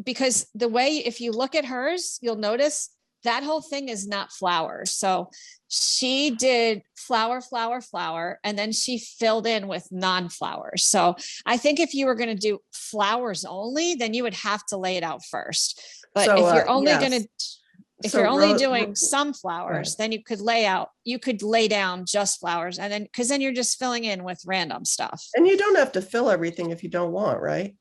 Speaker 2: because if you look at hers, you'll notice that whole thing is not flowers. So she did flower, and then she filled in with non-flowers. So I think if you were going to do flowers only, then you would have to lay it out first. But if you're only going to, If
Speaker 1: So
Speaker 2: you're only
Speaker 1: ro-
Speaker 2: doing some flowers, then you could lay down just flowers, and then, because then you're just filling in with random stuff.
Speaker 1: And you don't have to fill everything if you don't want, right?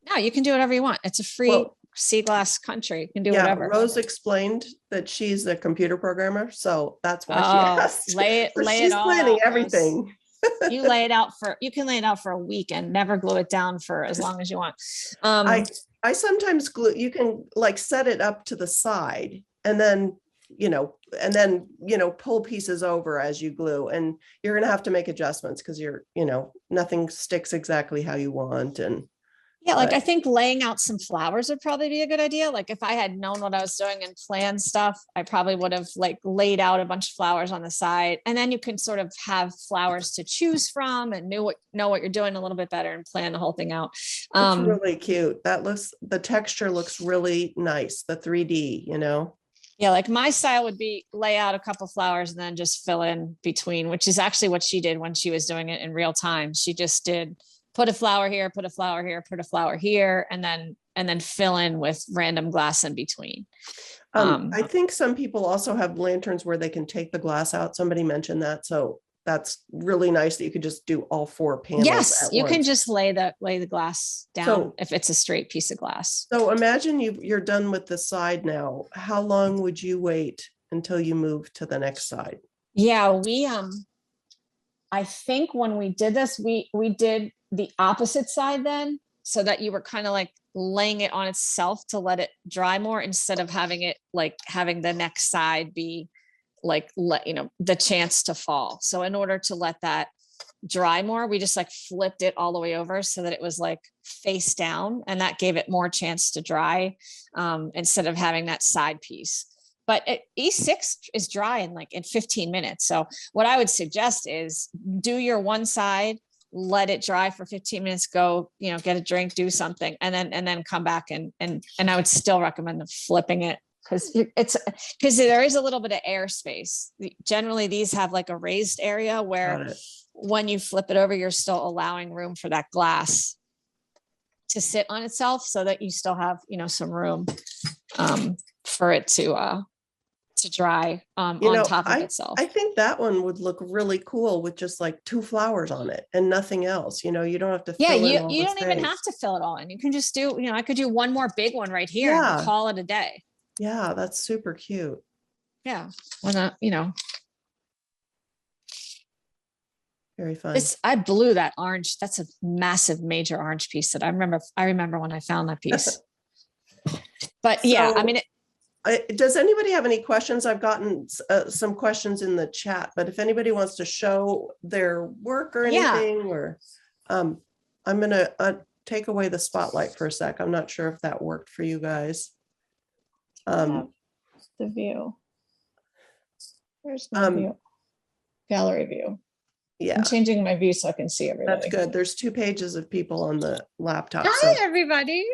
Speaker 2: No, you can do whatever you want. It's a free sea glass country. You can do whatever.
Speaker 1: Rose explained that she's a computer programmer, so that's why she asked.
Speaker 2: Lay it
Speaker 1: She's
Speaker 2: all
Speaker 1: planning
Speaker 2: out,
Speaker 1: everything.
Speaker 2: You can lay it out for a week and never glue it down for as long as you want.
Speaker 1: I sometimes glue, you can like set it up to the side and then, pull pieces over as you glue, and you're going to have to make adjustments because nothing sticks exactly how you want. And
Speaker 2: I think laying out some flowers would probably be a good idea. Like if I had known what I was doing and planned stuff, I probably would have like laid out a bunch of flowers on the side, and then you can sort of have flowers to choose from and know what you're doing a little bit better and plan the whole thing out.
Speaker 1: It's really cute. The texture looks really nice. The 3D,
Speaker 2: Yeah, like my style would be lay out a couple flowers and then just fill in between, which is actually what she did when she was doing it in real time. She just did put a flower here, put a flower here, put a flower here, and then fill in with random glass in between.
Speaker 1: I think some people also have lanterns where they can take the glass out. Somebody mentioned that. So that's really nice that you could just do all 4 panels.
Speaker 2: Yes, you can just lay the glass down if it's a straight piece of glass.
Speaker 1: So imagine you're done with the side now. How long would you wait until you move to the next side?
Speaker 2: Yeah, I think when we did this, we did the opposite side then, so that you were kind of like laying it on itself to let it dry more, instead of having the next side be like, the chance to fall. So in order to let that dry more, we just like flipped it all the way over so that it was like face down, and that gave it more chance to dry, instead of having that side piece. But E6 is dry in 15 minutes. So what I would suggest is do your one side, let it dry for 15 minutes, go, get a drink, do something, and then come back and I would still recommend flipping it, because there is a little bit of air space. Generally, these have like a raised area where when you flip it over, you're still allowing room for that glass to sit on itself, so that you still have, some room for it to dry on top of itself.
Speaker 1: I think that one would look really cool with just like 2 flowers on it and nothing else. You don't have to fill in all
Speaker 2: you
Speaker 1: the
Speaker 2: don't even
Speaker 1: space.
Speaker 2: have to fill it all in. You can just do, I could do one more big one right here and call it a day.
Speaker 1: Yeah, that's super cute.
Speaker 2: Yeah. Why not,
Speaker 1: Very fun.
Speaker 2: I blew that orange. That's a massive major orange piece that I remember when I found that piece. But yeah,
Speaker 1: does anybody have any questions? I've gotten some questions in the chat, but if anybody wants to show their work or anything, or I'm going to take away the spotlight for a sec. I'm not sure if that worked for you guys.
Speaker 2: The view. Where's my view? Gallery view.
Speaker 1: Yeah.
Speaker 2: I'm changing my view so I can see everybody.
Speaker 1: That's good. There's 2 pages of people on the laptop.
Speaker 2: Hi, everybody.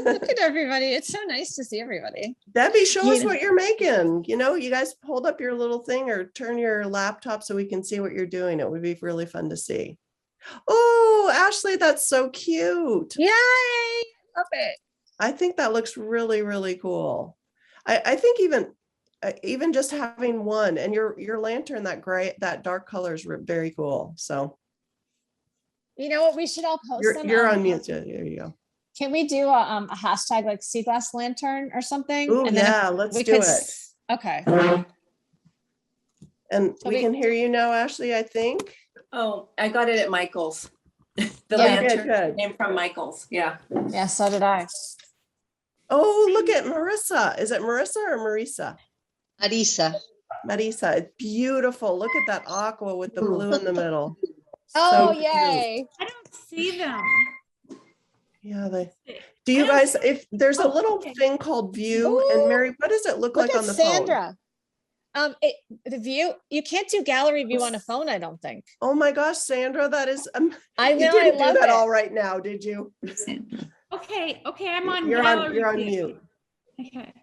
Speaker 2: Look at everybody. It's so nice to see everybody.
Speaker 1: Debbie, show us what you're making. You guys hold up your little thing or turn your laptop so we can see what you're doing. It would be really fun to see. Oh, Ashley, that's so cute.
Speaker 2: Yay. Love it.
Speaker 1: I think that looks really, really cool. I think even just having one, and your lantern, that dark color is very cool. So
Speaker 2: you know what, we should all post them.
Speaker 1: You're on mute. There you go.
Speaker 2: Can we do a hashtag like sea glass lantern or something?
Speaker 1: Oh yeah, let's do it.
Speaker 2: Okay.
Speaker 1: And we can hear you now, Ashley, I think.
Speaker 3: Oh, I got it at Michael's. The lantern came from Michael's. Yeah.
Speaker 2: Yeah, so did I.
Speaker 1: Oh, look at Marissa. Is it Marissa or Marisa?
Speaker 4: Marisa.
Speaker 1: Marisa, it's beautiful. Look at that aqua with the blue in the middle.
Speaker 2: Oh, so yay.
Speaker 5: I don't see them.
Speaker 1: Yeah, do you guys, if there's a little thing called view, and Mary, what does it look like on the
Speaker 2: Sandra. Phone? The view, you can't do gallery view on a phone, I don't think.
Speaker 1: Oh my gosh, Sandra, that is,
Speaker 2: I know,
Speaker 1: you didn't
Speaker 2: I love
Speaker 1: do that
Speaker 2: it.
Speaker 1: all right now, did you?
Speaker 5: Okay, I'm on
Speaker 1: You're
Speaker 5: gallery
Speaker 1: on
Speaker 5: view.
Speaker 1: mute.
Speaker 5: Okay.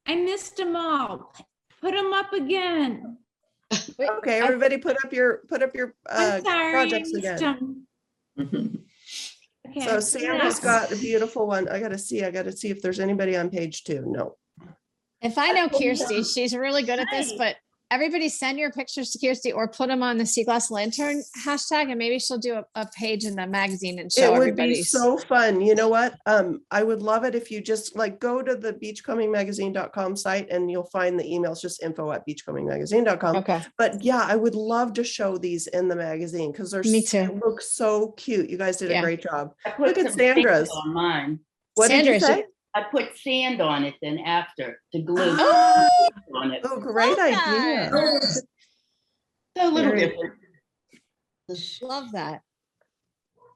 Speaker 5: I missed them all. Put them up again.
Speaker 1: Okay, everybody put up your
Speaker 5: I'm sorry,
Speaker 1: projects
Speaker 5: I missed
Speaker 1: again.
Speaker 5: them. Okay,
Speaker 1: So Sandra's got a beautiful one. I gotta see if there's anybody on page 2. No.
Speaker 2: If I know Kirsty, she's really good at this, but everybody send your pictures to Kirsty or put them on the Sea Glass Lantern hashtag, and maybe she'll do a page in the magazine and show
Speaker 1: It would be
Speaker 2: everybody's.
Speaker 1: so fun. You know what? I would love it if you just like go to the beachcombingmagazine.com site and you'll find the emails, just info@beachcombingmagazine.com.
Speaker 2: Okay.
Speaker 1: But yeah, I would love to show these in the magazine because
Speaker 2: Me too.
Speaker 1: they look so cute. You guys did a great job.
Speaker 4: Look
Speaker 1: at Sandra's
Speaker 4: on mine.
Speaker 1: What did you say?
Speaker 4: I put sand on it then after to glue on it.
Speaker 1: Oh, great idea.
Speaker 4: So a little different.
Speaker 2: Love that.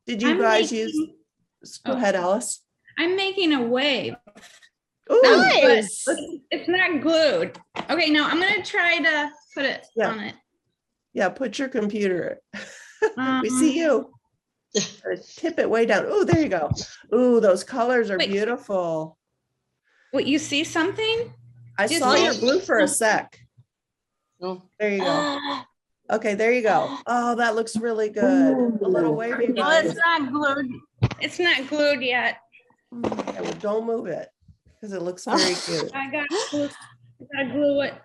Speaker 1: Did you guys use? Go ahead, Alice.
Speaker 5: I'm making a wave.
Speaker 1: Ooh,
Speaker 2: Nice.
Speaker 5: It's not glued. Okay, now I'm gonna try to put it on it.
Speaker 1: Yeah, put your computer. We see you. Tip it way down. Oh, there you go. Oh, those colors are beautiful.
Speaker 5: What, you see something?
Speaker 1: I saw your blue for a sec. There you go. Okay, there you go. Oh, that looks really good. A little wavy.
Speaker 5: Well, it's not glued. It's not glued yet.
Speaker 1: Yeah, well, don't move it because it looks very cute.
Speaker 5: I gotta glue it.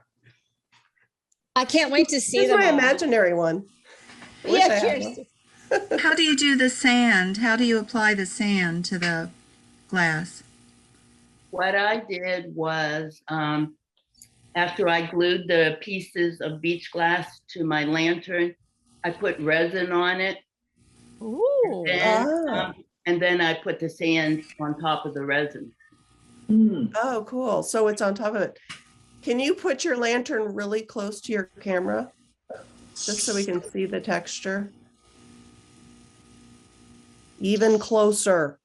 Speaker 2: I can't wait to see
Speaker 1: Here's
Speaker 2: them
Speaker 1: my
Speaker 2: all.
Speaker 1: imaginary one. I wish I
Speaker 2: Yeah,
Speaker 1: had
Speaker 2: Kirsty.
Speaker 1: one.
Speaker 6: How do you do the sand? How do you apply the sand to the glass?
Speaker 4: What I did was, after I glued the pieces of beach glass to my lantern, I put resin on it.
Speaker 2: Ooh.
Speaker 4: And then I put the sand on top of the resin.
Speaker 1: Oh, cool. So it's on top of it. Can you put your lantern really close to your camera? Just so we can see the texture. Even closer.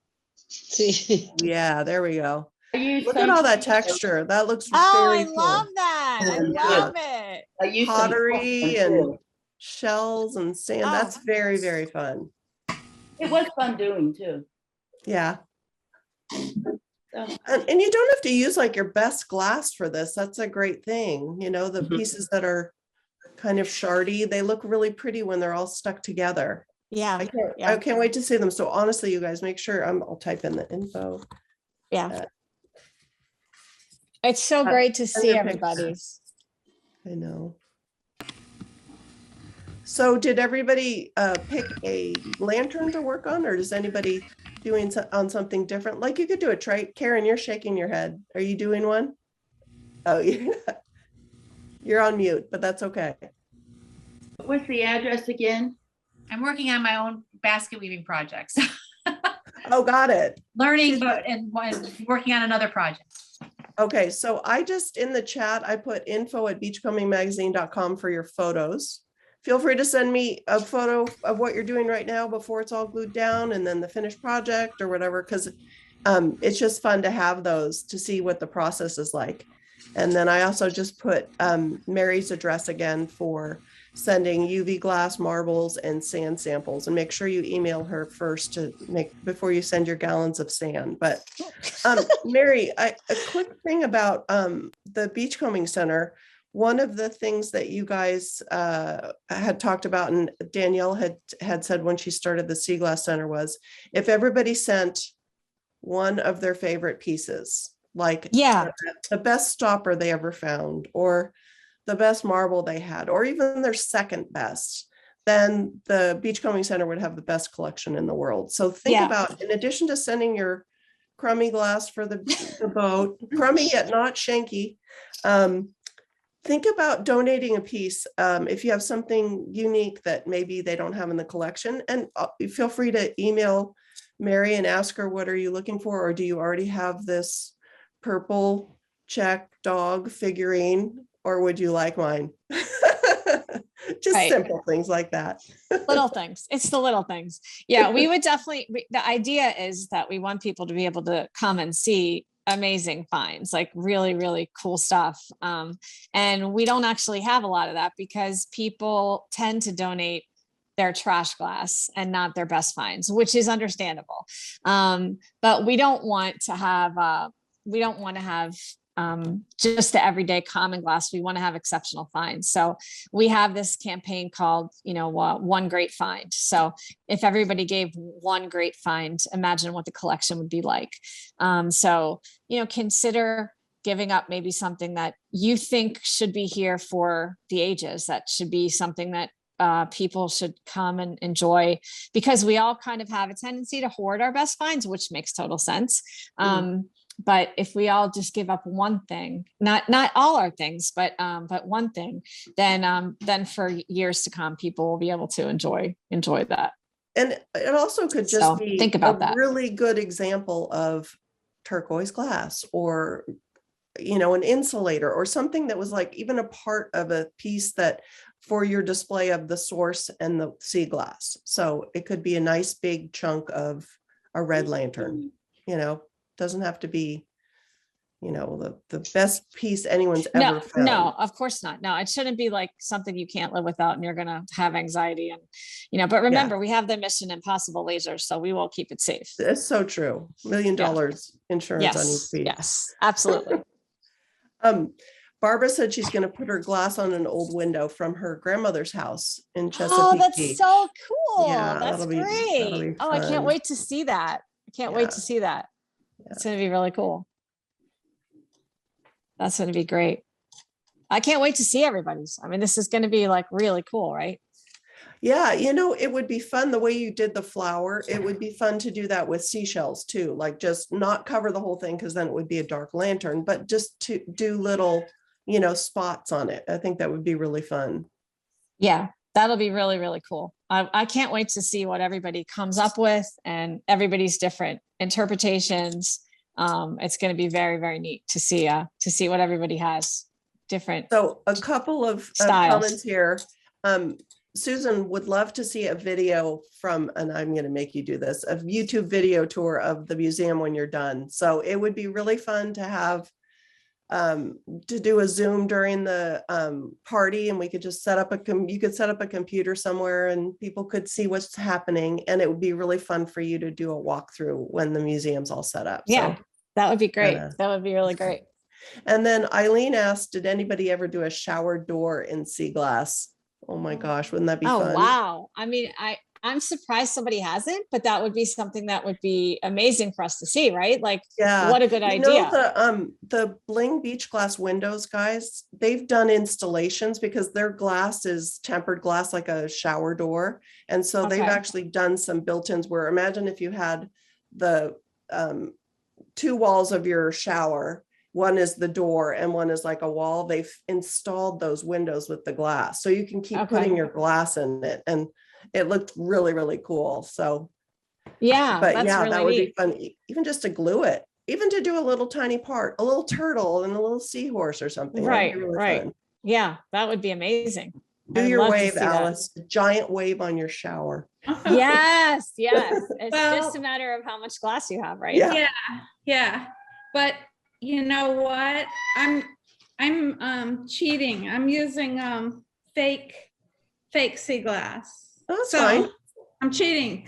Speaker 1: Yeah, there we go. Look at all that texture. That looks very cool.
Speaker 2: Love that. I love it.
Speaker 4: I used some
Speaker 1: Pottery
Speaker 4: Crawford,
Speaker 1: and
Speaker 4: too.
Speaker 1: shells and sand. That's very, very fun.
Speaker 4: It was fun doing too.
Speaker 1: Yeah.
Speaker 4: So,
Speaker 1: And you don't have to use like your best glass for this. That's a great thing. You know, the pieces that are kind of shardy, they look really pretty when they're all stuck together.
Speaker 2: Yeah.
Speaker 1: I can't wait to see them. So honestly, you guys make sure I'll type in the info.
Speaker 2: Yeah. It's so great to see everybody's.
Speaker 1: I know. So did everybody pick a lantern to work on, or is anybody doing on something different? Like you could do a tray. Karen, you're shaking your head. Are you doing one? Oh, you're on mute, but that's okay.
Speaker 4: what's the address again?
Speaker 7: I'm working on my own basket weaving projects.
Speaker 1: Oh, got it.
Speaker 7: Learning, but and working on another project.
Speaker 1: Okay, so I just, in the chat, I put info@beachcombingmagazine.com for your photos. Feel free to send me a photo of what you're doing right now before it's all glued down and then the finished project or whatever, because it's just fun to have those to see what the process is like. And then I also just put Mary's address again for sending UV glass, marbles, and sand samples. And make sure you email her first before you send your gallons of sand. But Mary, a quick thing about the Beachcombing Center. One of the things that you guys had talked about, and Danielle had said when she started the Sea Glass Center, was if everybody sent one of their favorite pieces, like the best stopper they ever found, or the best marble they had, or even their second best, then the Beachcombing Center would have the best collection in the world. So think about, in addition to sending your crummy glass for the boat, crummy yet not shanky, think about donating a piece if you have something unique that maybe they don't have in the collection. And feel free to email Mary and ask her, what are you looking for? Or do you already have this purple check dog figurine? Or would you like mine? Just simple things like that.
Speaker 2: Little things. It's the little things. Yeah, we would definitely, the idea is that we want people to be able to come and see amazing finds, like really, really cool stuff. And we don't actually have a lot of that because people tend to donate their trash glass and not their best finds, which is understandable. But we don't want to have, just the everyday common glass. We want to have exceptional finds. So we have this campaign called, One Great Find. So if everybody gave one great find, imagine what the collection would be like. So, consider giving up maybe something that you think should be here for the ages, that should be something that people should come and enjoy, because we all kind of have a tendency to hoard our best finds, which makes total sense. But if we all just give up one thing, not all our things, but one thing, then for years to come, people will be able to enjoy that.
Speaker 1: And it also could just be
Speaker 2: think about that.
Speaker 1: Really good example of turquoise glass, or, an insulator, or something that was like even a part of a piece that for your display of the source and the sea glass. So it could be a nice big chunk of a red lantern, doesn't have to be, the best piece anyone's ever found.
Speaker 2: No, of course not. No, it shouldn't be like something you can't live without and you're going to have anxiety. And, but remember, we have the Mission Impossible lasers, so we will keep it safe.
Speaker 1: It's so true. $1 million insurance on each piece.
Speaker 2: Yes, absolutely.
Speaker 1: Barbara said she's going to put her glass on an old window from her grandmother's house in Chesapeake.
Speaker 2: Oh, that's
Speaker 1: Beach.
Speaker 2: so cool.
Speaker 1: Yeah,
Speaker 2: that's great. Oh, I can't wait to see that. Wait to see that. It's going to be really cool. That's going to be great. I can't wait to see everybody's. I mean, this is going to be like really cool, right?
Speaker 1: Yeah, it would be fun the way you did the flower. It would be fun to do that with seashells too, like just not cover the whole thing, because then it would be a dark lantern, but just to do little, spots on it. I think that would be really fun.
Speaker 2: Yeah, that'll be really, really cool. I can't wait to see what everybody comes up with, and everybody's different interpretations. It's going to be very, very neat to see what everybody has different.
Speaker 1: So a couple of comments here. Susan would love to see a video from, and I'm going to make you do this, a YouTube video tour of the museum when you're done. So it would be really fun to have, to do a Zoom during the party, and we could just set up you could set up a computer somewhere and people could see what's happening. And it would be really fun for you to do a walkthrough when the museum's all set up.
Speaker 2: Yeah, so, that would be great. That would be really great.
Speaker 1: And then Eileen asked, did anybody ever do a shower door in sea glass? Oh my gosh, wouldn't that be fun?
Speaker 2: Oh, wow. I mean, I'm surprised somebody hasn't, but that would be something that would be amazing for us to see, right? Like, what a good idea.
Speaker 1: The Bling Beach Glass windows guys, they've done installations because their glass is tempered glass like a shower door. And so they've actually done some built-ins where, imagine if you had the two walls of your shower. One is the door and one is like a wall. They've installed those windows with the glass, so you can keep putting your glass in it, and it looked really, really cool. So that would be fun, even just to glue it, even to do a little tiny part, a little turtle and a little seahorse or something.
Speaker 2: Right, right. Fun. Yeah, that would be amazing.
Speaker 1: Do your wave, Alice. A giant wave on your shower.
Speaker 2: Yes. It's just a matter of how much glass you have, right?
Speaker 5: Yeah. But you know what? I'm cheating. I'm using fake sea glass.
Speaker 1: Oh, that's fine.
Speaker 5: I'm cheating.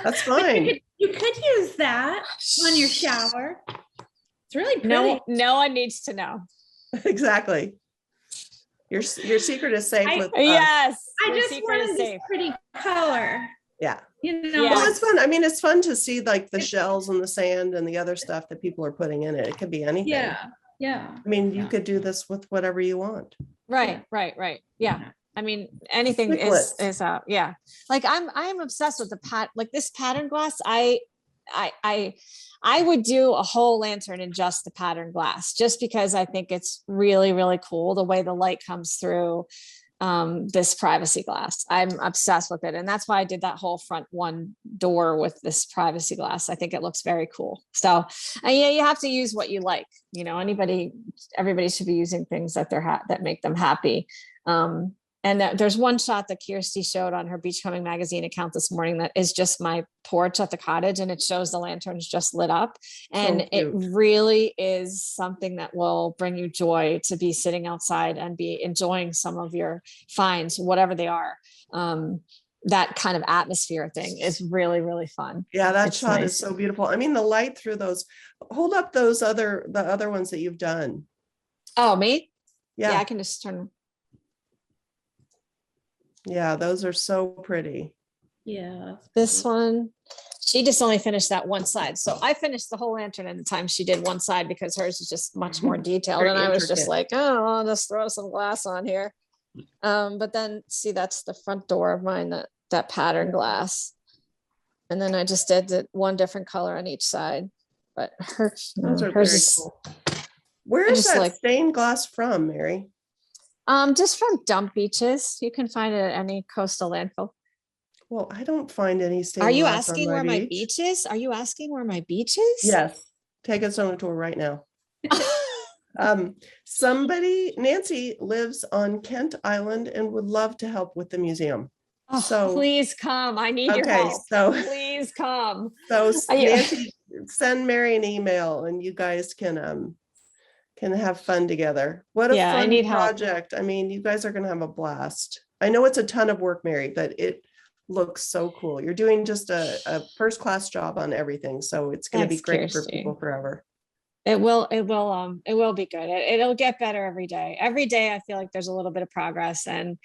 Speaker 1: That's fine.
Speaker 5: You could use that on your shower. It's really pretty.
Speaker 2: No one needs to know.
Speaker 1: Exactly. Your secret is safe with
Speaker 2: yes.
Speaker 5: I just wanted this pretty color.
Speaker 1: Yeah.
Speaker 5: Well,
Speaker 1: it's fun. I mean, it's fun to see like the shells and the sand and the other stuff that people are putting in it. It could be anything.
Speaker 5: Yeah.
Speaker 1: I mean, you could do this with whatever you want.
Speaker 2: Right. Yeah. I mean, anything is like I'm obsessed with this pattern glass. I would do a whole lantern in just the pattern glass, just because I think it's really, really cool the way the light comes through this privacy glass. I'm obsessed with it. And that's why I did that whole front one door with this privacy glass. I think it looks very cool. So you have to use what you like, everybody should be using things that that make them happy. And there's one shot that Kirsty showed on her Beachcombing magazine account this morning that is just my porch at the cottage, and it shows the lanterns just lit up. And it really is something that will bring you joy to be sitting outside and be enjoying some of your finds, whatever they are. That kind of atmosphere thing is really, really fun.
Speaker 1: Yeah, that shot is so beautiful. I mean, the light through those, hold up the other ones that you've done.
Speaker 2: Oh, me?
Speaker 1: Yeah,
Speaker 2: I can just turn.
Speaker 1: Yeah, those are so pretty.
Speaker 5: Yeah.
Speaker 2: This one, She just only finished that one side. So I finished the whole lantern in the time she did one side because hers is just much more detailed.
Speaker 1: Very
Speaker 2: And I was just
Speaker 1: intricate.
Speaker 2: like, oh, I'll just throw some glass on here. But then see, that's the front door of mine, that pattern glass. And then I just did one different color on each side. But hers
Speaker 1: very
Speaker 2: is
Speaker 1: cool. Where is
Speaker 2: just
Speaker 1: that
Speaker 2: like-
Speaker 1: stained glass from, Mary?
Speaker 2: just from dump beaches. You can find it at any coastal landfill.
Speaker 1: Well, I don't find any stained
Speaker 2: Are you
Speaker 1: glass on
Speaker 2: asking where my beach is? Are you asking where my beach is?
Speaker 1: Yes. Take us on a tour right now. Nancy lives on Kent Island and would love to help with the museum.
Speaker 2: Oh,
Speaker 1: So-
Speaker 2: please come. I need your
Speaker 1: Okay,
Speaker 2: help.
Speaker 1: so
Speaker 2: Please come.
Speaker 1: Nancy, send Mary an email and you guys can have fun together. What a
Speaker 2: Yeah, I
Speaker 1: fun
Speaker 2: need help.
Speaker 1: project. I mean, you guys are gonna have a blast. I know it's a ton of work, Mary, but it looks so cool. You're doing just a first-class job on everything. So it's gonna be
Speaker 2: Thanks,
Speaker 1: great for
Speaker 2: Kirsty.
Speaker 1: people forever.
Speaker 2: It will be good. It'll get better every day. Every day I feel like there's a little bit of progress, and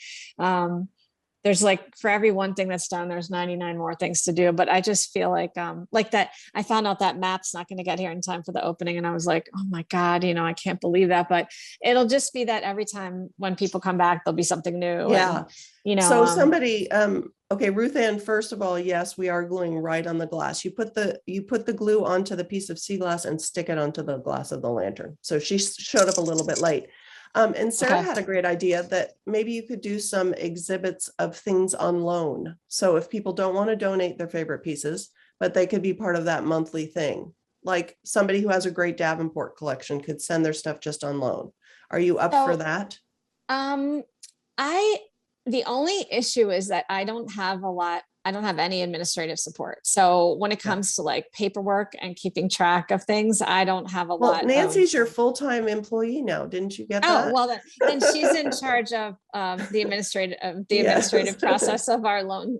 Speaker 2: there's like, for every one thing that's done, there's 99 more things to do. But I just feel like that I found out that map's not going to get here in time for the opening. And I was like, oh my God, I can't believe that. But it'll just be that every time when people come back, there'll be something new.
Speaker 1: Yeah.
Speaker 2: And,
Speaker 1: So somebody, okay, Ruth Ann, first of all, yes, we are gluing right on the glass. You put the glue onto the piece of sea glass and stick it onto the glass of the lantern. So she showed up a little bit late. And Sarah
Speaker 2: Okay.
Speaker 1: had a great idea that maybe you could do some exhibits of things on loan. So if people don't want to donate their favorite pieces, but they could be part of that monthly thing. Like somebody who has a great Davenport collection could send their stuff just on loan. Are you up for
Speaker 2: So,
Speaker 1: that?
Speaker 2: The only issue is that I don't have any administrative support. So when it comes to like paperwork and keeping track of things, I don't have a
Speaker 1: Well,
Speaker 2: lot.
Speaker 1: Nancy's your full-time employee now. Didn't you get that?
Speaker 2: Oh, well, then she's in charge of the administrative
Speaker 1: Yes.
Speaker 2: process of our loan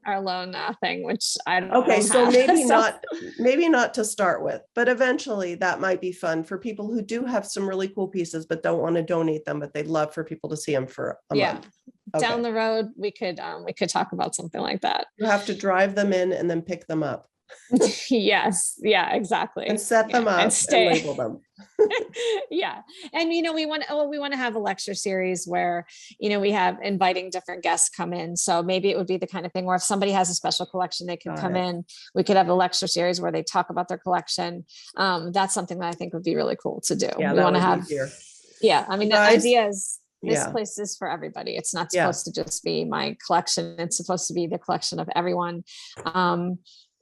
Speaker 2: thing, which I don't.
Speaker 1: Okay, so
Speaker 2: have.
Speaker 1: maybe not to start with, but eventually that might be fun for people who do have some really cool pieces, but don't want to donate them, but they'd love for people to see them for a month.
Speaker 2: Down
Speaker 1: Okay.
Speaker 2: the road, we could talk about something like that.
Speaker 1: You have to drive them in and then pick them up
Speaker 2: Yes. Yeah, exactly.
Speaker 1: and set them up
Speaker 2: and
Speaker 1: and label them.
Speaker 2: Yeah. And, we want to have a lecture series where, we have inviting different guests come in. So maybe it would be the kind of thing where if somebody has a special collection, they can
Speaker 1: Got
Speaker 2: come
Speaker 1: it.
Speaker 2: in, we could have a lecture series where they talk about their collection. That's something that I think would be really cool to do.
Speaker 1: Yeah,
Speaker 2: We
Speaker 1: that
Speaker 2: want to
Speaker 1: would be
Speaker 2: have,
Speaker 1: easier.
Speaker 2: the
Speaker 1: Guys,
Speaker 2: idea is this
Speaker 1: yeah.
Speaker 2: place is for everybody. It's not
Speaker 1: Yeah.
Speaker 2: supposed to just be my collection. It's supposed to be the collection of everyone.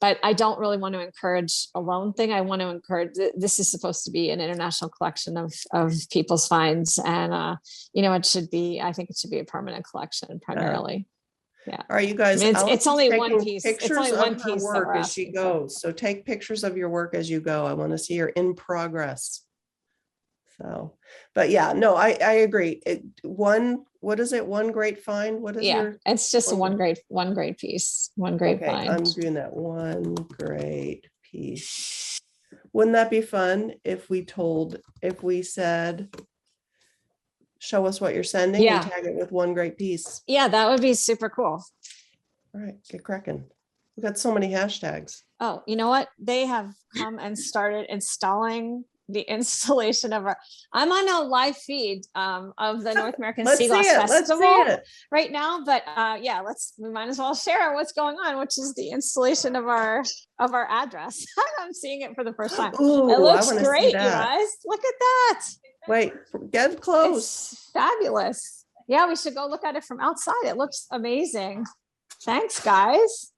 Speaker 2: But I don't really want to encourage a loan thing. I want to encourage, this is supposed to be an international collection of people's finds. And, I think it should be a permanent collection primarily. Yeah.
Speaker 1: All right, you guys.
Speaker 2: I mean, it's
Speaker 1: Allison's
Speaker 2: only one
Speaker 1: taking
Speaker 2: piece. It's
Speaker 1: Pictures
Speaker 2: only
Speaker 1: of
Speaker 2: one
Speaker 1: her
Speaker 2: piece that
Speaker 1: work
Speaker 2: we're
Speaker 1: as she
Speaker 2: asking for.
Speaker 1: goes. So take pictures of your work as you go. I want to see your in progress. So, but yeah, no, I agree. What is it? One great find? What is your?
Speaker 2: It's just
Speaker 1: one-
Speaker 2: one great piece, one great
Speaker 1: Okay,
Speaker 2: find.
Speaker 1: I'm doing that one great piece. Wouldn't that be fun if we said, show us what you're sending
Speaker 2: Yeah.
Speaker 1: and tag it with one great piece.
Speaker 2: Yeah, that would be super cool.
Speaker 1: All right, get cracking. We've got so many hashtags.
Speaker 2: Oh, you know what? They have come and started installing the installation of I'm on a live feed of the North American
Speaker 1: Let's
Speaker 2: Sea
Speaker 1: see
Speaker 2: Glass
Speaker 1: it. Let's
Speaker 2: Festival
Speaker 1: see it.
Speaker 2: right now. But we might as well share what's going on, which is the installation of our address. I'm seeing it for the first time.
Speaker 1: Ooh,
Speaker 2: It looks
Speaker 1: I wanna see
Speaker 2: great, you
Speaker 1: that.
Speaker 2: guys. Look at that.
Speaker 1: Wait, get close.
Speaker 2: It's fabulous. Yeah, we should go look at it from outside. It looks amazing. Thanks, guys.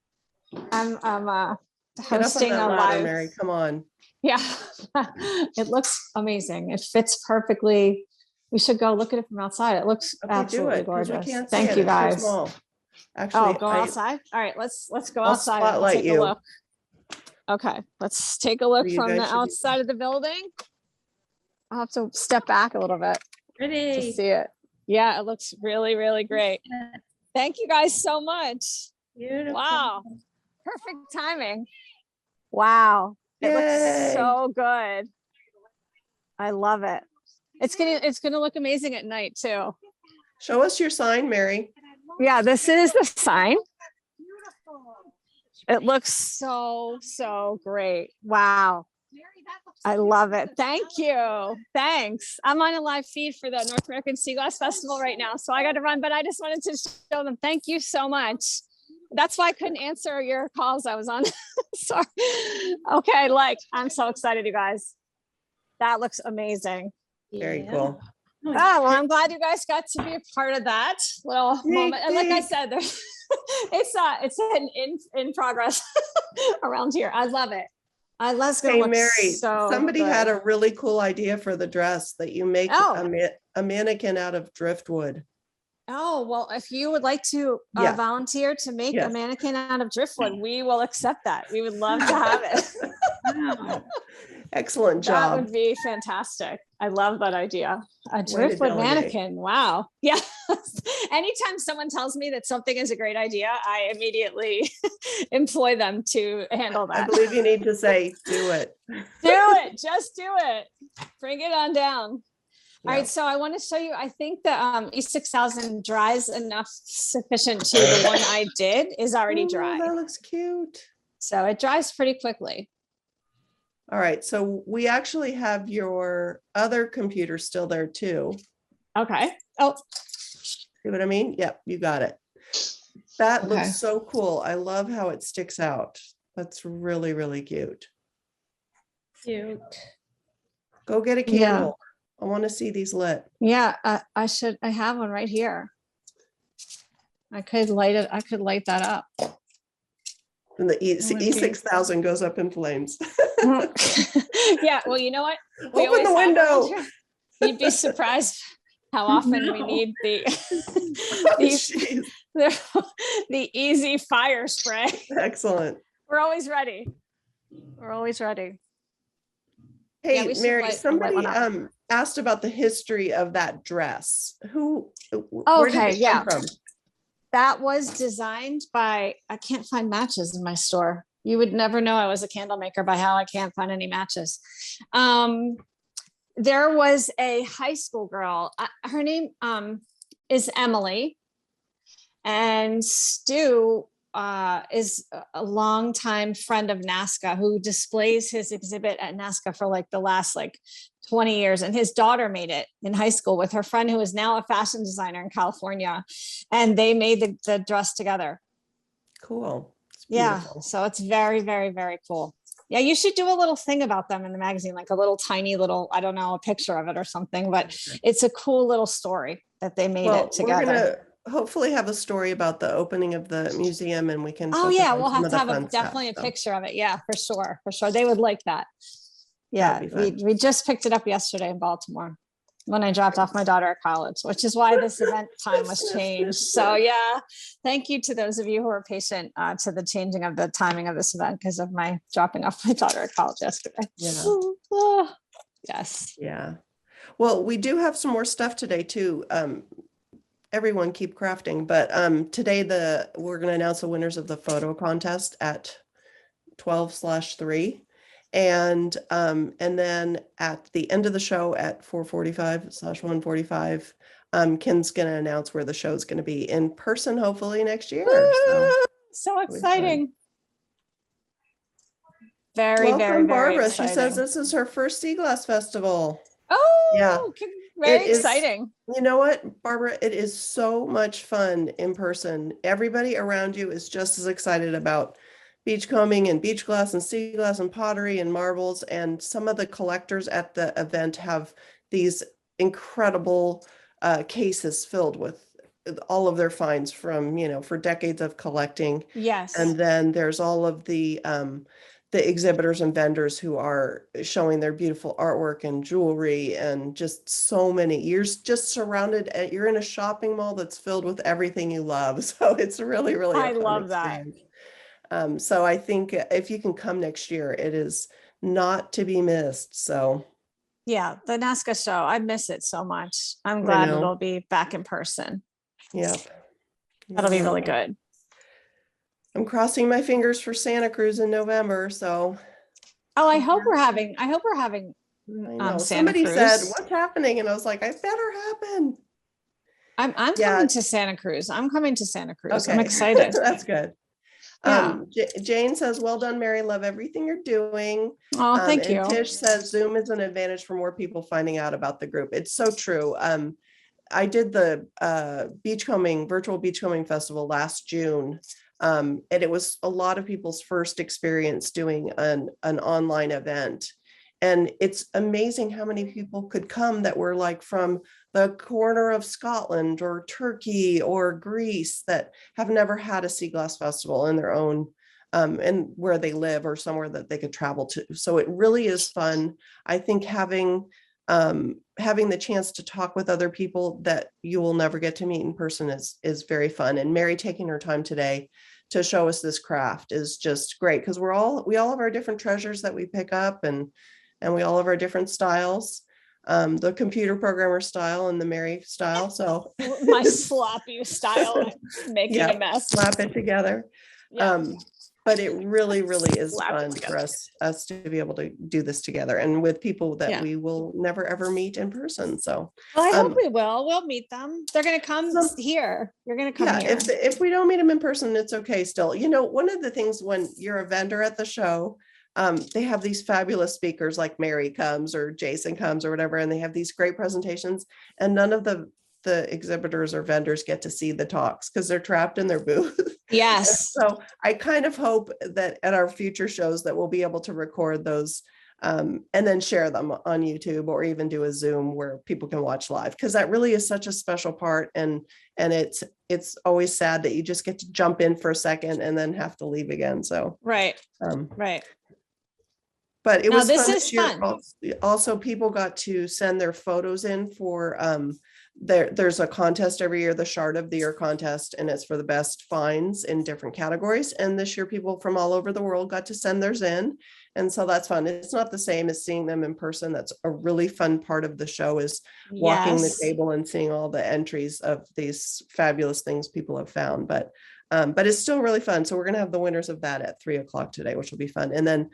Speaker 2: I'm
Speaker 1: Get up on
Speaker 2: hosting
Speaker 1: that
Speaker 2: a
Speaker 1: ladder,
Speaker 2: live.
Speaker 1: Mary. Come on.
Speaker 2: Yeah, it looks amazing. It fits perfectly. We should go look at it from outside. It looks
Speaker 1: Okay, do
Speaker 2: absolutely
Speaker 1: it, 'cause we
Speaker 2: gorgeous.
Speaker 1: can't see
Speaker 2: Thank
Speaker 1: it.
Speaker 2: you,
Speaker 1: It's too
Speaker 2: guys.
Speaker 1: small.
Speaker 2: Oh,
Speaker 1: Actually,
Speaker 2: go outside. All right, let's go
Speaker 1: I'll
Speaker 2: outside. And we'll
Speaker 1: spotlight
Speaker 2: take a
Speaker 1: you.
Speaker 2: look. Okay, let's take a look
Speaker 1: You
Speaker 2: from
Speaker 1: guys
Speaker 2: the
Speaker 1: should be-
Speaker 2: outside of the building. I'll have to step back a little bit to
Speaker 5: Pretty.
Speaker 2: see it. Yeah, it looks really, really great. Thank you guys so much.
Speaker 5: Beautiful.
Speaker 2: Wow, perfect timing. Wow, it
Speaker 1: Yay.
Speaker 2: looks so good. I love it. It's gonna look amazing at night too.
Speaker 1: Show us your sign, Mary.
Speaker 2: Yeah, this is the sign. It looks so great. Wow. I love it. Thank you. Thanks. I'm on a live feed for the North American Sea Glass Festival right now, so I got to run, but I just wanted to show them. Thank you so much. That's why I couldn't answer your calls. I was on. Sorry. Okay. I'm so excited, you guys. That looks amazing.
Speaker 1: Very cool.
Speaker 2: Oh, well, I'm glad you guys got to be a part of that little moment. And like I said, it's in progress around here. I love it. Let's go.
Speaker 1: Hey, Mary, somebody had a really cool idea for the dress that you make a mannequin out of driftwood.
Speaker 2: Oh, well, if you would like to volunteer to make a mannequin out of driftwood, we will accept that. We would love to have it.
Speaker 1: Excellent job.
Speaker 2: That would be fantastic. I love that idea. A driftwood mannequin. Wow. Yeah. Anytime someone tells me that something is a great idea, I immediately employ them to handle that.
Speaker 1: I believe you need to say, do it.
Speaker 2: Do it. Just do it. Bring it on down. All right, so I want to show you, I think the E6000 dries enough sufficient to the one I did is already dry.
Speaker 1: That looks cute.
Speaker 2: So it dries pretty quickly.
Speaker 1: All right, so we actually have your other computer still there too.
Speaker 2: Okay. Oh.
Speaker 1: See what I mean? Yep, you got it. That looks so cool. I love how it sticks out. That's really, really cute.
Speaker 5: Cute.
Speaker 1: Go get a candle. I want to see these lit.
Speaker 2: Yeah, I have one right here. I could light it. I could light that up.
Speaker 1: And the E6000 goes up in flames.
Speaker 2: Yeah, well, you know what?
Speaker 1: Open the window.
Speaker 2: You'd be surprised how often we need the easy fire spray.
Speaker 1: Excellent.
Speaker 2: We're always ready. We're always ready.
Speaker 1: Hey, Mary, somebody asked about the history of that dress. Where did it come from?
Speaker 2: That was designed by, I can't find matches in my store. You would never know I was a candle maker by how I can't find any matches. There was a high school girl, her name is Emily, and Stu is a longtime friend of NASCA who displays his exhibit at NASCA for like the last 20 years. And his daughter made it in high school with her friend who is now a fashion designer in California. And they made the dress together.
Speaker 1: Cool.
Speaker 2: Yeah. So it's very, very, very cool. Yeah. You should do a little thing about them in the magazine, like a little tiny little, I don't know, a picture of it or something, but it's a cool little story that they made it together.
Speaker 1: We're gonna hopefully have a story about the opening of the museum and we can.
Speaker 2: Oh yeah. We'll have to have definitely a picture of it. Yeah, for sure. For sure. They would like that. Yeah, we just picked it up yesterday in Baltimore when I dropped off my daughter at college, which is why this event time was changed. So yeah, thank you to those of you who are patient to the changing of the timing of this event because of my dropping off my daughter at college yesterday. Yeah. Yes.
Speaker 1: Yeah. Well, we do have some more stuff today too. Everyone keep crafting, but today we're going to announce the winners of the photo contest at 12/3. And then at the end of the show at 4:45/1:45, Ken's going to announce where the show is going to be in person, hopefully next year.
Speaker 2: So exciting. Very,
Speaker 1: welcome,
Speaker 2: very, very
Speaker 1: Barbara.
Speaker 2: exciting.
Speaker 1: She says this is her first Sea Glass Festival.
Speaker 2: Oh,
Speaker 1: yeah.
Speaker 2: Very exciting.
Speaker 1: You know what, Barbara? It is so much fun in person. Everybody around you is just as excited about beachcombing and beach glass and sea glass and pottery and marbles. And some of the collectors at the event have these incredible cases filled with all of their finds from, for decades of collecting.
Speaker 2: Yes.
Speaker 1: And then there's all of the exhibitors and vendors who are showing their beautiful artwork and jewelry and just so many. You're just surrounded. You're in a shopping mall that's filled with everything you love. So it's really, really.
Speaker 2: I love that.
Speaker 1: So I think if you can come next year, it is not to be missed. So
Speaker 2: yeah, the NASCA show, I miss it so much. I'm glad it'll be back in person.
Speaker 1: Yeah.
Speaker 2: That'll be really good.
Speaker 1: I'm crossing my fingers for Santa Cruz in November. So
Speaker 2: I hope we're having Santa
Speaker 1: somebody
Speaker 2: Cruz.
Speaker 1: Said, what's happening? And I was like, I better happen.
Speaker 2: I'm coming to Santa Cruz. I'm coming to Santa Cruz.
Speaker 1: Okay.
Speaker 2: I'm excited.
Speaker 1: That's good.
Speaker 2: Yeah.
Speaker 1: Jane says, well done, Mary. Love everything you're doing.
Speaker 2: Oh, thank you.
Speaker 1: And Tish says Zoom is an advantage for more people finding out about the group. It's so true. I did the virtual beachcombing festival last June. And it was a lot of people's first experience doing an online event. And it's amazing how many people could come that were like from the corner of Scotland or Turkey or Greece that have never had a sea glass festival in their own and where they live or somewhere that they could travel to. So it really is fun. I think having the chance to talk with other people that you will never get to meet in person is very fun. And Mary taking her time today to show us this craft is just great, because we all have our different treasures that we pick up, and we all have our different styles, the computer programmer style and the Mary style. So
Speaker 2: my sloppy style, making a mess.
Speaker 1: Slap it together.
Speaker 2: Yeah.
Speaker 1: But it really, really is
Speaker 2: Slap it
Speaker 1: fun
Speaker 2: together.
Speaker 1: for us to be able to do this together and with people that we will never ever meet in person. So
Speaker 2: Well, I hope we will. We'll meet them. They're going to come here. You're going to come here.
Speaker 1: If we don't meet them in person, it's okay still. You know, one of the things when you're a vendor at the show, they have these fabulous speakers like Mary comes or Jason comes or whatever, and they have these great presentations, and none of the exhibitors or vendors get to see the talks because they're trapped in their booth.
Speaker 2: Yes.
Speaker 1: So I kind of hope that at our future shows that we'll be able to record those and then share them on YouTube, or even do a Zoom where people can watch live, because that really is such a special part. And it's always sad that you just get to jump in for a second and then have to leave again. So
Speaker 2: right.
Speaker 1: But it was
Speaker 2: this
Speaker 1: fun
Speaker 2: is
Speaker 1: this year.
Speaker 2: fun.
Speaker 1: Also, people got to send their photos in for there's a contest every year, the Shard of the Year contest, and it's for the best finds in different categories. And this year, people from all over the world got to send theirs in. And so that's fun. It's not the same as seeing them in person. That's a really fun part of the show, is walking the table and seeing all the entries of these fabulous things people have found. But it's still really fun. So we're going to have the winners of that at 3:00 today, which will be fun. And then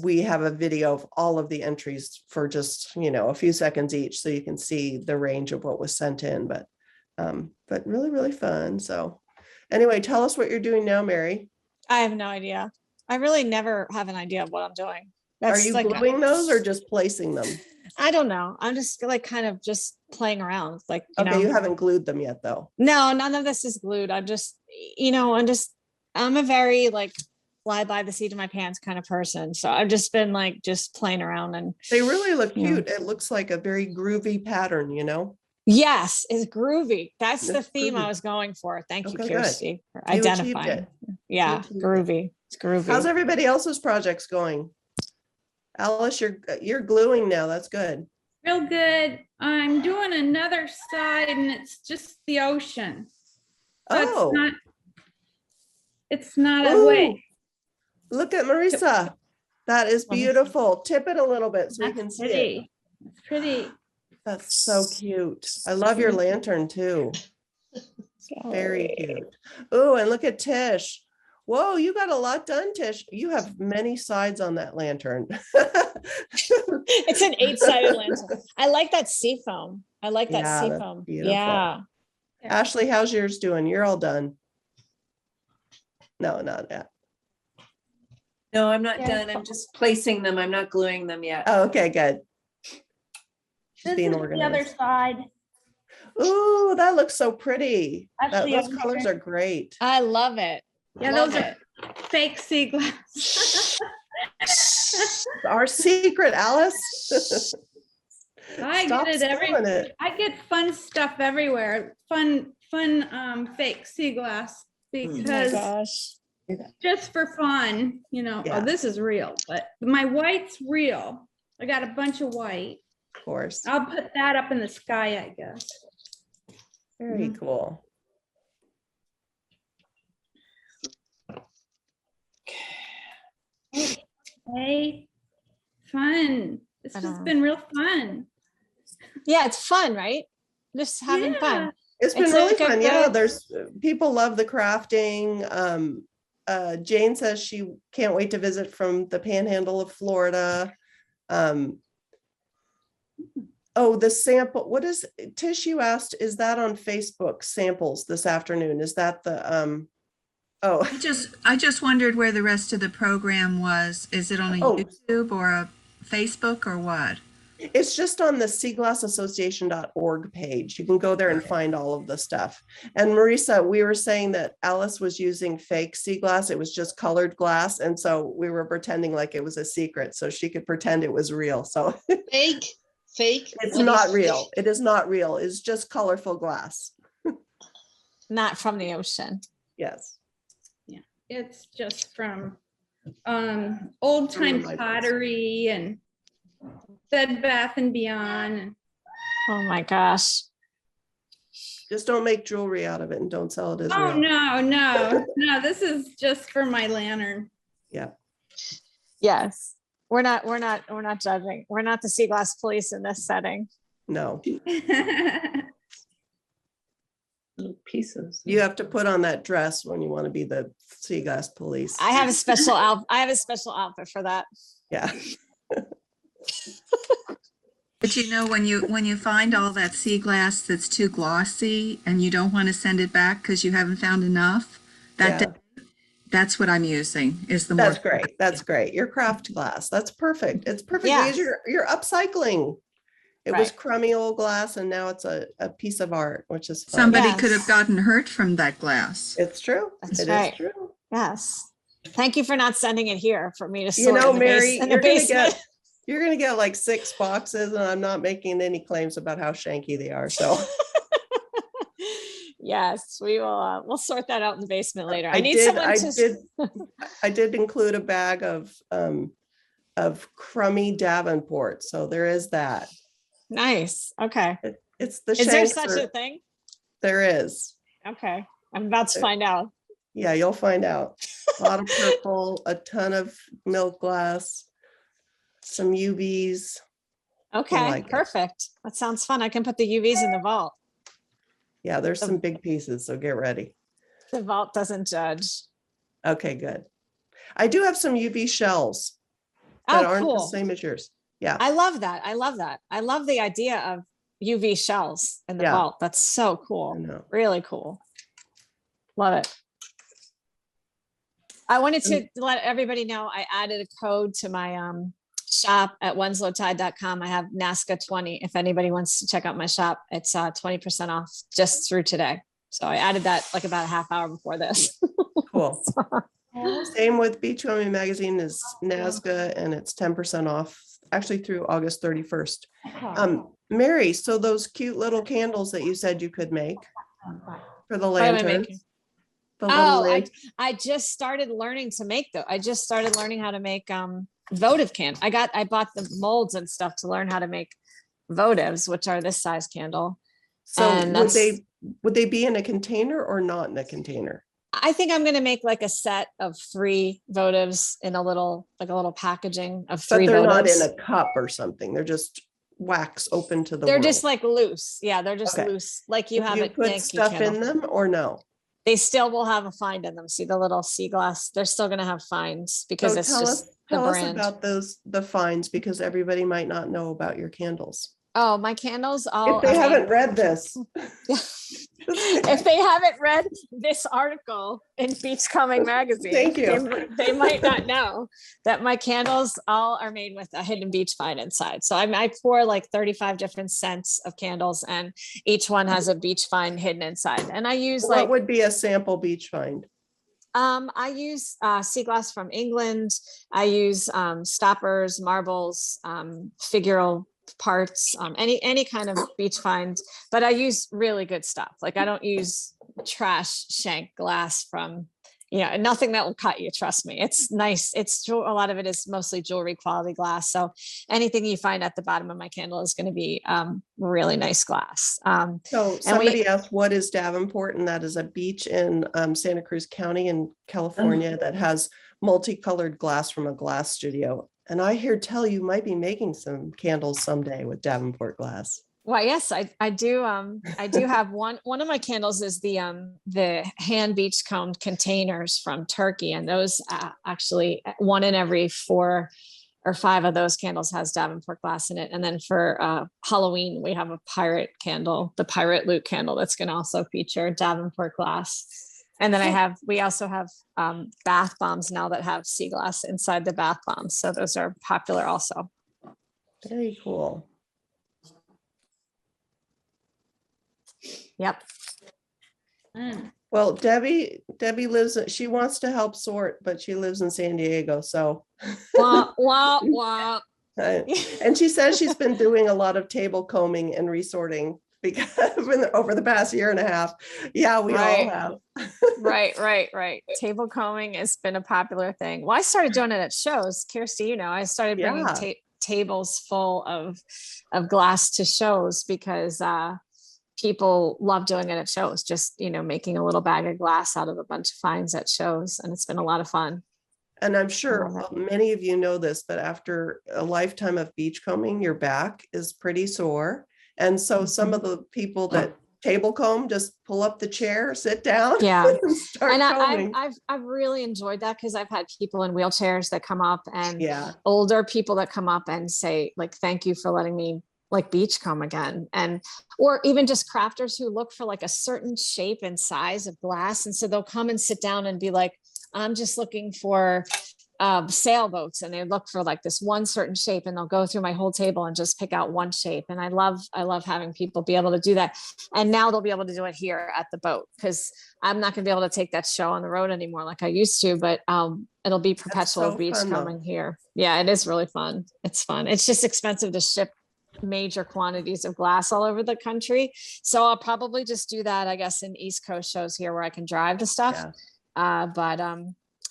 Speaker 1: we have a video of all of the entries for just, a few seconds each, so you can see the range of what was sent in, but really, really fun. So anyway, tell us what you're doing now, Mary.
Speaker 2: I have no idea. I really never have an idea of what I'm doing.
Speaker 1: Are you gluing those or just placing them?
Speaker 2: I don't know. I'm just kind of just playing around.
Speaker 1: You haven't glued them yet though.
Speaker 2: No, none of this is glued. I'm just, I'm a very fly by the seat of my pants kind of person. So I've just been just playing around, and
Speaker 1: they really look cute. It looks like a very groovy pattern,
Speaker 2: Yes, it's groovy. That's the theme
Speaker 1: groovy.
Speaker 2: I was going for. Thank you,
Speaker 1: Okay,
Speaker 2: Kirsty, for
Speaker 1: You achieved
Speaker 2: identifying.
Speaker 1: it.
Speaker 2: Yeah, groovy. It's groovy.
Speaker 1: How's everybody else's projects going? Alice, you're gluing now. That's good.
Speaker 5: Real good. I'm doing another side, and it's just the ocean. So it's not a way.
Speaker 1: Look at Marisa. That is beautiful. Tip it a little bit so we can see it.
Speaker 5: It's pretty.
Speaker 1: That's so cute. I love your lantern too. Very cute. Oh, and look at Tish. Whoa, you got a lot done, Tish. You have many sides on that lantern.
Speaker 2: It's an 8-sided lantern. I like that sea foam.
Speaker 1: Beautiful.
Speaker 2: Yeah.
Speaker 1: Ashley, how's yours doing? You're all done. No, not yet.
Speaker 3: No, I'm not done. I'm just placing them. I'm not gluing them yet.
Speaker 1: Oh, okay, good.
Speaker 5: This is the other side.
Speaker 1: Ooh, that looks so pretty.
Speaker 5: Actually,
Speaker 1: those colors are great.
Speaker 2: I love it.
Speaker 5: Yeah, those are fake sea glass.
Speaker 1: Our secret, Alice.
Speaker 5: I get it everywhere. I get fun stuff everywhere. Fun fake sea glass, because just for fun, oh, this is real, but my white's real. I got a bunch of white.
Speaker 1: Of course.
Speaker 5: I'll put that up in the sky, I guess.
Speaker 1: Very cool.
Speaker 5: Hey, fun. This has been real fun.
Speaker 2: Yeah, it's fun, right? Just having fun.
Speaker 1: It's been really fun. Yeah, there's people love the crafting. Jane says she can't wait to visit from the panhandle of Florida. Oh, the sample. What is Tish? You asked, is that on Facebook samples this afternoon? Is that the Oh,
Speaker 6: I just wondered where the rest of the program was. Is it on a YouTube or a Facebook or what?
Speaker 1: it's just on the seaglassassociation.org page. You can go there and find all of the stuff. And Marisa, we were saying that Alice was using fake sea glass. It was just colored glass. And so we were pretending like it was a secret so she could pretend it was real. So
Speaker 8: Fake?
Speaker 1: It's not real. It is not real. It's just colorful glass.
Speaker 2: Not from the ocean.
Speaker 1: Yes.
Speaker 5: Yeah, it's just from old time pottery and Bed Bath and Beyond.
Speaker 2: Oh my gosh.
Speaker 1: Just don't make jewelry out of it and don't sell it as
Speaker 5: Oh
Speaker 1: real.
Speaker 5: no, this is just for my lantern.
Speaker 1: Yeah.
Speaker 2: Yes. We're not judging. We're not the sea glass police in this setting.
Speaker 1: No.
Speaker 3: Little pieces.
Speaker 1: You have to put on that dress when you want to be the sea glass police.
Speaker 2: I have a special outfit for that.
Speaker 1: Yeah.
Speaker 6: But you know, when you find all that sea glass that's too glossy and you don't want to send it back because you haven't found enough, that's what I'm using is the
Speaker 1: That's great. That's great. Your craft glass. That's perfect. It's perfect because you're upcycling. It was crummy old glass and now it's a piece of art, which is fun.
Speaker 6: Somebody could have gotten hurt from that glass.
Speaker 1: It's true. It is true.
Speaker 2: Yes. Thank you for not sending it here for me to
Speaker 1: You
Speaker 2: sort
Speaker 1: know,
Speaker 2: in
Speaker 1: Mary,
Speaker 2: the basement.
Speaker 1: you're gonna get like 6 boxes, and I'm not making any claims about how shanky they are. So
Speaker 2: yes, we will. We'll sort that out in the basement later.
Speaker 1: I did include a bag of crummy Davenport, so there is that.
Speaker 2: Nice. Okay.
Speaker 1: It's the.
Speaker 2: Is there such a thing?
Speaker 1: There is.
Speaker 2: Okay, I'm about to find out.
Speaker 1: Yeah, you'll find out. A lot of purple, a ton of milk glass, some UVs.
Speaker 2: Okay, perfect. That sounds fun. I can put the UVs in the vault.
Speaker 1: Yeah, there's some big pieces, so get ready.
Speaker 2: The vault doesn't judge.
Speaker 1: Okay, good. I do have some UV shells that aren't the same as yours. Yeah.
Speaker 2: I love that. I love the idea of UV shells in the vault. That's so cool. Really cool. Love it. I wanted to let everybody know I added a code to my shop at wenslowtide.com. I have NASCA 20. If anybody wants to check out my shop, it's 20% off just through today. So I added that like about a half hour before this.
Speaker 1: Cool. Same with Beachcombing Magazine is NASCA, and it's 10% off actually through August 31st. Mary, so those cute little candles that you said you could make for the lanterns.
Speaker 2: I just started learning to make though. I just started learning how to make votive candle. I bought the molds and stuff to learn how to make votives, which are this size candle.
Speaker 1: So would they be in a container or not in a container?
Speaker 2: I think I'm going to make like a set of 3 votives in a little packaging of 3
Speaker 1: but they're
Speaker 2: votives.
Speaker 1: Not in a cup or something. They're just wax open to the
Speaker 2: They're
Speaker 1: world.
Speaker 2: just like loose. Yeah, they're just loose. Like you have it.
Speaker 1: Put stuff in them or no?
Speaker 2: They still will have a find in them. See the little sea glass? They're still going to have finds because it's just the brand.
Speaker 1: Tell us about the finds because everybody might not know about your candles.
Speaker 2: Oh, my candles.
Speaker 1: If they haven't read this.
Speaker 2: If they haven't read this article in Beachcombing Magazine,
Speaker 1: thank you.
Speaker 2: They might not know that my candles all are made with a hidden beach find inside. So I pour like 35 different scents of candles, and each one has a beach find hidden inside. And I use
Speaker 1: what would be a sample beach find?
Speaker 2: I use sea glass from England. I use stoppers, marbles, figural parts, any kind of beach find, but I use really good stuff. Like I don't use trash shank glass from, nothing that will cut you. Trust me. It's nice. A lot of it is mostly jewelry quality glass. So anything you find at the bottom of my candle is going to be really nice glass.
Speaker 1: So somebody asked, what is Davenport? And that is a beach in Santa Cruz County in California that has multicolored glass from a glass studio. And I hear tell you might be making some candles someday with Davenport glass.
Speaker 2: Well, yes, I do. I do have one of my candles is the hand beachcombed containers from Turkey. And those actually 1 in every 4 or 5 of those candles has Davenport glass in it. And then for Halloween, we have a pirate candle, the pirate loot candle that's going to also feature Davenport glass. And then we also have bath bombs now that have sea glass inside the bath bombs. So those are popular also.
Speaker 1: Very cool.
Speaker 2: Yep.
Speaker 1: Well, Debbie lives, she wants to help sort, but she lives in San Diego. So.
Speaker 2: Wah, wah, wah.
Speaker 1: And she says she's been doing a lot of table combing and resorting because over the past year and a half. Yeah, we all have.
Speaker 2: Right. Table combing has been a popular thing. Well, I started doing it at shows. Kirsty, I started bringing tables full of glass to shows because people love doing it at shows, just, making a little bag of glass out of a bunch of finds at shows. And it's been a lot of fun.
Speaker 1: And I'm sure many of you know this, but after a lifetime of beachcombing, your back is pretty sore. And so some of the people that table comb just pull up the chair, sit down, and start combing.
Speaker 2: I've really enjoyed that because I've had people in wheelchairs that come up and older people that come up and say, like, thank you for letting me beachcomb again. Or even just crafters who look for like a certain shape and size of glass. And so they'll come and sit down and be like, I'm just looking for sailboats, and they look for like this one certain shape, and they'll go through my whole table and just pick out one shape. And I love having people be able to do that. And now they'll be able to do it here at the boat, because I'm not going to be able to take that show on the road anymore like I used to, but it'll be perpetual beachcombing here. Yeah, it is really fun. It's fun. It's just expensive to ship major quantities of glass all over the country. So I'll probably just do that, I guess, in East Coast shows here where I can drive the stuff. But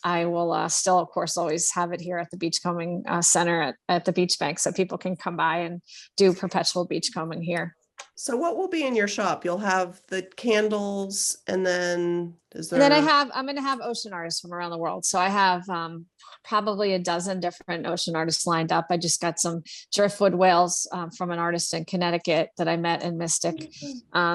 Speaker 2: I will still, of course, always have it here at the Beachcombing Center at the beach bank, so people can come by and do perpetual beachcombing here.
Speaker 1: So what will be in your shop? You'll have the candles, and then I'm
Speaker 2: going to have ocean artists from around the world. So I have probably a dozen different ocean artists lined up. I just got some driftwood whales from an artist in Connecticut that I met in Mystic.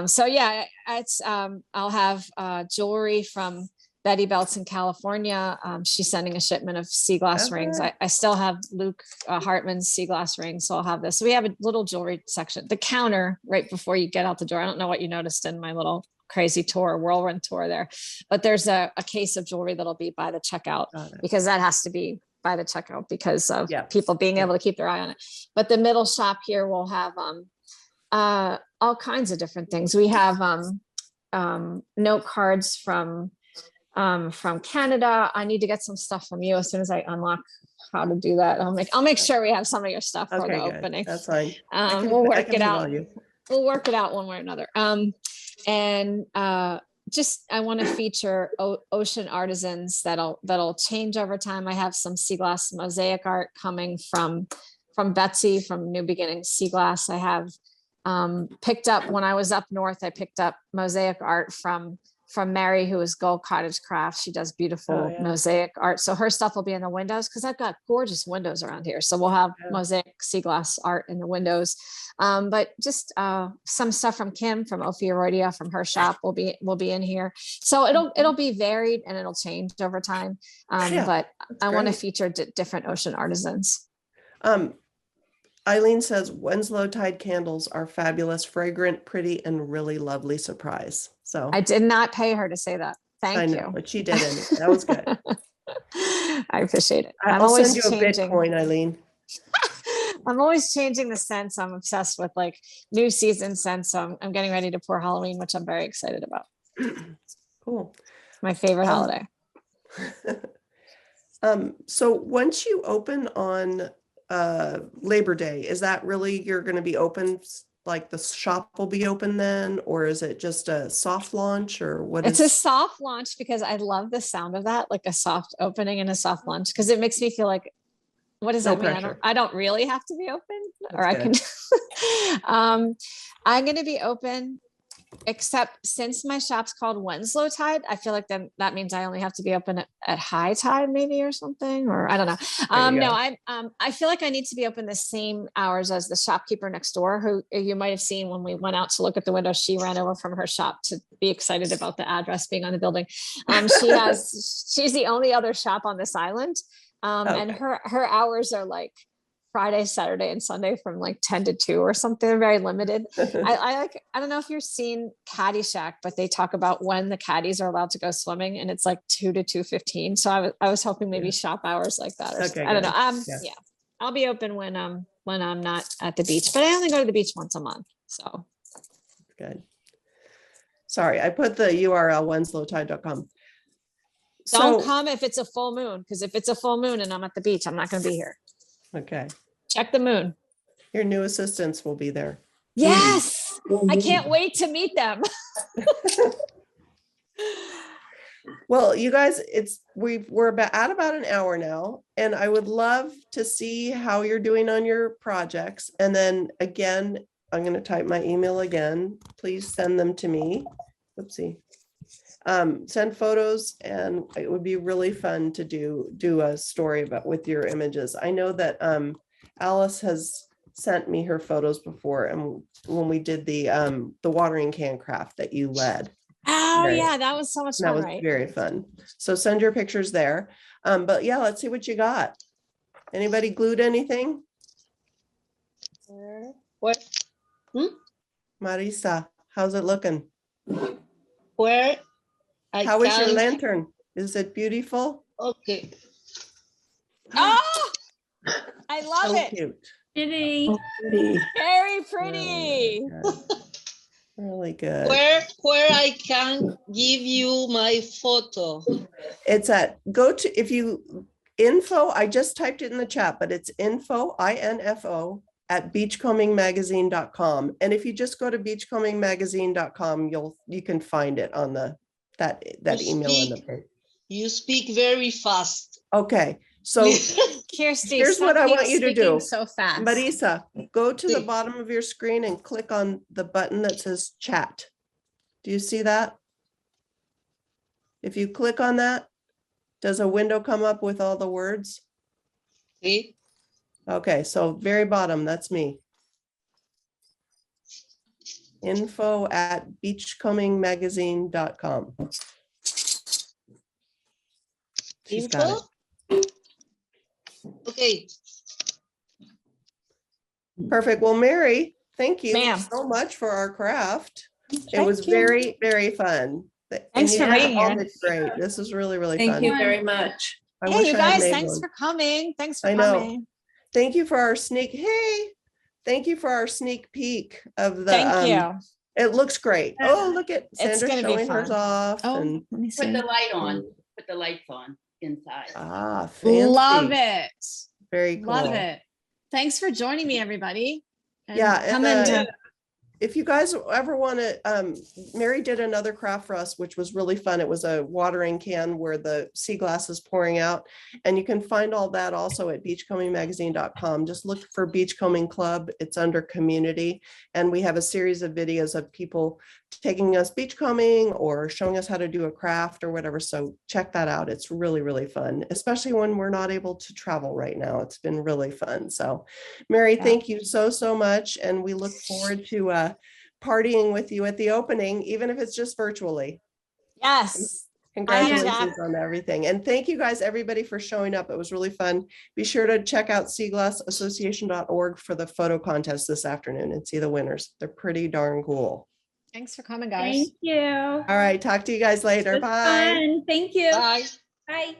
Speaker 2: So yeah, it's I'll have jewelry from Betty Belts in California. She's sending a shipment of sea glass rings. I still have Luke Hartman's sea glass rings, so I'll have this. So we have a little jewelry section. The counter right before you get out the door. I don't know what you noticed in my little crazy whirlwind tour there, but there's a case of jewelry that'll be by the checkout, because that has to be by the checkout because of people being able to keep their eye on it. But the middle shop here will have all kinds of different things. We have note cards from Canada. I need to get some stuff from you as soon as I unlock how to do that. I'll make sure we have some of your stuff for the opening.
Speaker 1: That's fine.
Speaker 2: We'll work it out. We'll work it out one way or another. Just I want to feature ocean artisans that'll change over time. I have some sea glass mosaic art coming from Betsy from New Beginnings Sea Glass. I have picked up, when I was up north, I picked up mosaic art from Mary, who is Gold Cottage Crafts. She does beautiful mosaic art. So her stuff will be in the windows, because I've got gorgeous windows around here. So we'll have mosaic sea glass art in the windows. But just some stuff from Kim, from Ophioroidia, from her shop will be in here. So it'll be varied, and it'll change over time. But I want to feature different ocean artisans.
Speaker 1: Eileen says Winslow Tide candles are fabulous, fragrant, pretty, and really lovely surprise. So
Speaker 2: I did not pay her to say that. Thank you.
Speaker 1: But she didn't. That was good.
Speaker 2: I appreciate it.
Speaker 1: I'll send you a Bitcoin, Eileen.
Speaker 2: I'm always changing the scents. I'm obsessed with like new season scents. So I'm getting ready to pour Halloween, which I'm very excited about.
Speaker 1: Cool.
Speaker 2: It's my favorite holiday.
Speaker 1: So once you open on Labor Day, is that really you're going to be open, like the shop will be open then, or is it just a soft launch, or what?
Speaker 2: It's a soft launch, because I love the sound of that, like a soft opening and a soft launch, because it makes me feel like, what does that mean? I don't really have to be open. That's or good. I can I'm going to be open, except since my shop's called Winslow Tide, I feel like then that means I only have to be open at high tide, maybe, or something, or I don't know. No, I feel like I need to be open the same hours as the shopkeeper next door, who you might have seen when we went out to look at the window. She ran over from her shop to be excited about the address being on the building. She's the only other shop on this island. And her hours are like Friday, Saturday, and Sunday from like 10 to 2 or something. They're very limited. I don't know if you've seen Caddyshack, but they talk about when the caddies are allowed to go swimming, and it's like 2 to 2:15. So I was hoping maybe shop hours like that. Or
Speaker 1: Okay,
Speaker 2: I don't know.
Speaker 1: yeah.
Speaker 2: Yeah, I'll be open when I'm not at the beach, but I only go to the beach once a month. So
Speaker 1: good. Sorry, I put the URL wenslowtide.com.
Speaker 2: Don't come if it's a full moon, because if it's a full moon and I'm at the beach, I'm not going to be here.
Speaker 1: Okay.
Speaker 2: Check the moon.
Speaker 1: Your new assistants will be there.
Speaker 2: Yes. I can't wait to meet them.
Speaker 1: Well, you guys, we're at about an hour now, and I would love to see how you're doing on your projects. And then again, I'm going to type my email again. Please send them to me. Oopsie. Send photos, and it would be really fun to do a story with your images. I know that Alice has sent me her photos before, and when we did the watering can craft that you led.
Speaker 2: Oh yeah, that was so much fun.
Speaker 1: That was
Speaker 2: right?
Speaker 1: very fun. So send your pictures there. But yeah, let's see what you got. Anybody glued anything?
Speaker 8: What?
Speaker 1: Marisa, how's it looking?
Speaker 8: Where?
Speaker 1: How is your lantern? Is it beautiful?
Speaker 8: Okay.
Speaker 2: Oh, I love it.
Speaker 1: Cute.
Speaker 5: Pretty.
Speaker 2: Very pretty.
Speaker 1: Really good.
Speaker 8: Where I can give you my photo.
Speaker 1: It's info. I just typed it in the chat, but it's info at beachcombingmagazine.com. And if you just go to beachcombingmagazine.com, you can find it on that email in the page.
Speaker 8: You speak very fast.
Speaker 1: Okay. So
Speaker 2: Kirsty,
Speaker 1: here's what I want you to do.
Speaker 2: So fast.
Speaker 1: Marisa, go to the bottom of your screen and click on the button that says chat. Do you see that? If you click on that, does a window come up with all the words?
Speaker 8: See?
Speaker 1: Okay, so very bottom, that's me. Info at beachcombingmagazine.com. She's got it.
Speaker 8: Okay.
Speaker 1: Perfect. Well, Mary, thank you
Speaker 2: so
Speaker 1: much for our craft. It was very, very fun.
Speaker 2: Thanks for being here.
Speaker 1: Great. This was really, really
Speaker 3: Thank
Speaker 1: fun.
Speaker 3: you very much.
Speaker 2: Hey, you guys, thanks for coming. Thanks for coming.
Speaker 1: Thank you for our sneak. Thank you for our sneak peek of the.
Speaker 2: Thank you.
Speaker 1: It looks great. Oh, look at Sandra showing hers off.
Speaker 2: Oh,
Speaker 1: and
Speaker 2: let me see.
Speaker 4: Put the light on. Put the lights on inside.
Speaker 1: Fancy.
Speaker 2: Love it.
Speaker 1: Very cool.
Speaker 2: Love it. Thanks for joining me, everybody. And
Speaker 1: yeah. If you guys ever want to, Mary did another craft for us, which was really fun. It was a watering can where the sea glass is pouring out. And you can find all that also at beachcombingmagazine.com. Just look for Beachcombing Club. It's under community. And we have a series of videos of people taking us beachcombing or showing us how to do a craft or whatever. So check that out. It's really, really fun, especially when we're not able to travel right now. It's been really fun. So Mary, thank you so, so much. And we look forward to partying with you at the opening, even if it's just virtually.
Speaker 2: Yes.
Speaker 1: Congratulations on everything. And thank you guys, everybody, for showing up. It was really fun. Be sure to check out seaglassassociation.org for the photo contest this afternoon and see the winners. They're pretty darn cool.
Speaker 2: Thanks for coming, guys.
Speaker 5: Thank you.
Speaker 1: All right. Talk to you guys later. Bye.
Speaker 5: Fun. Thank you.
Speaker 8: Bye.
Speaker 5: Bye.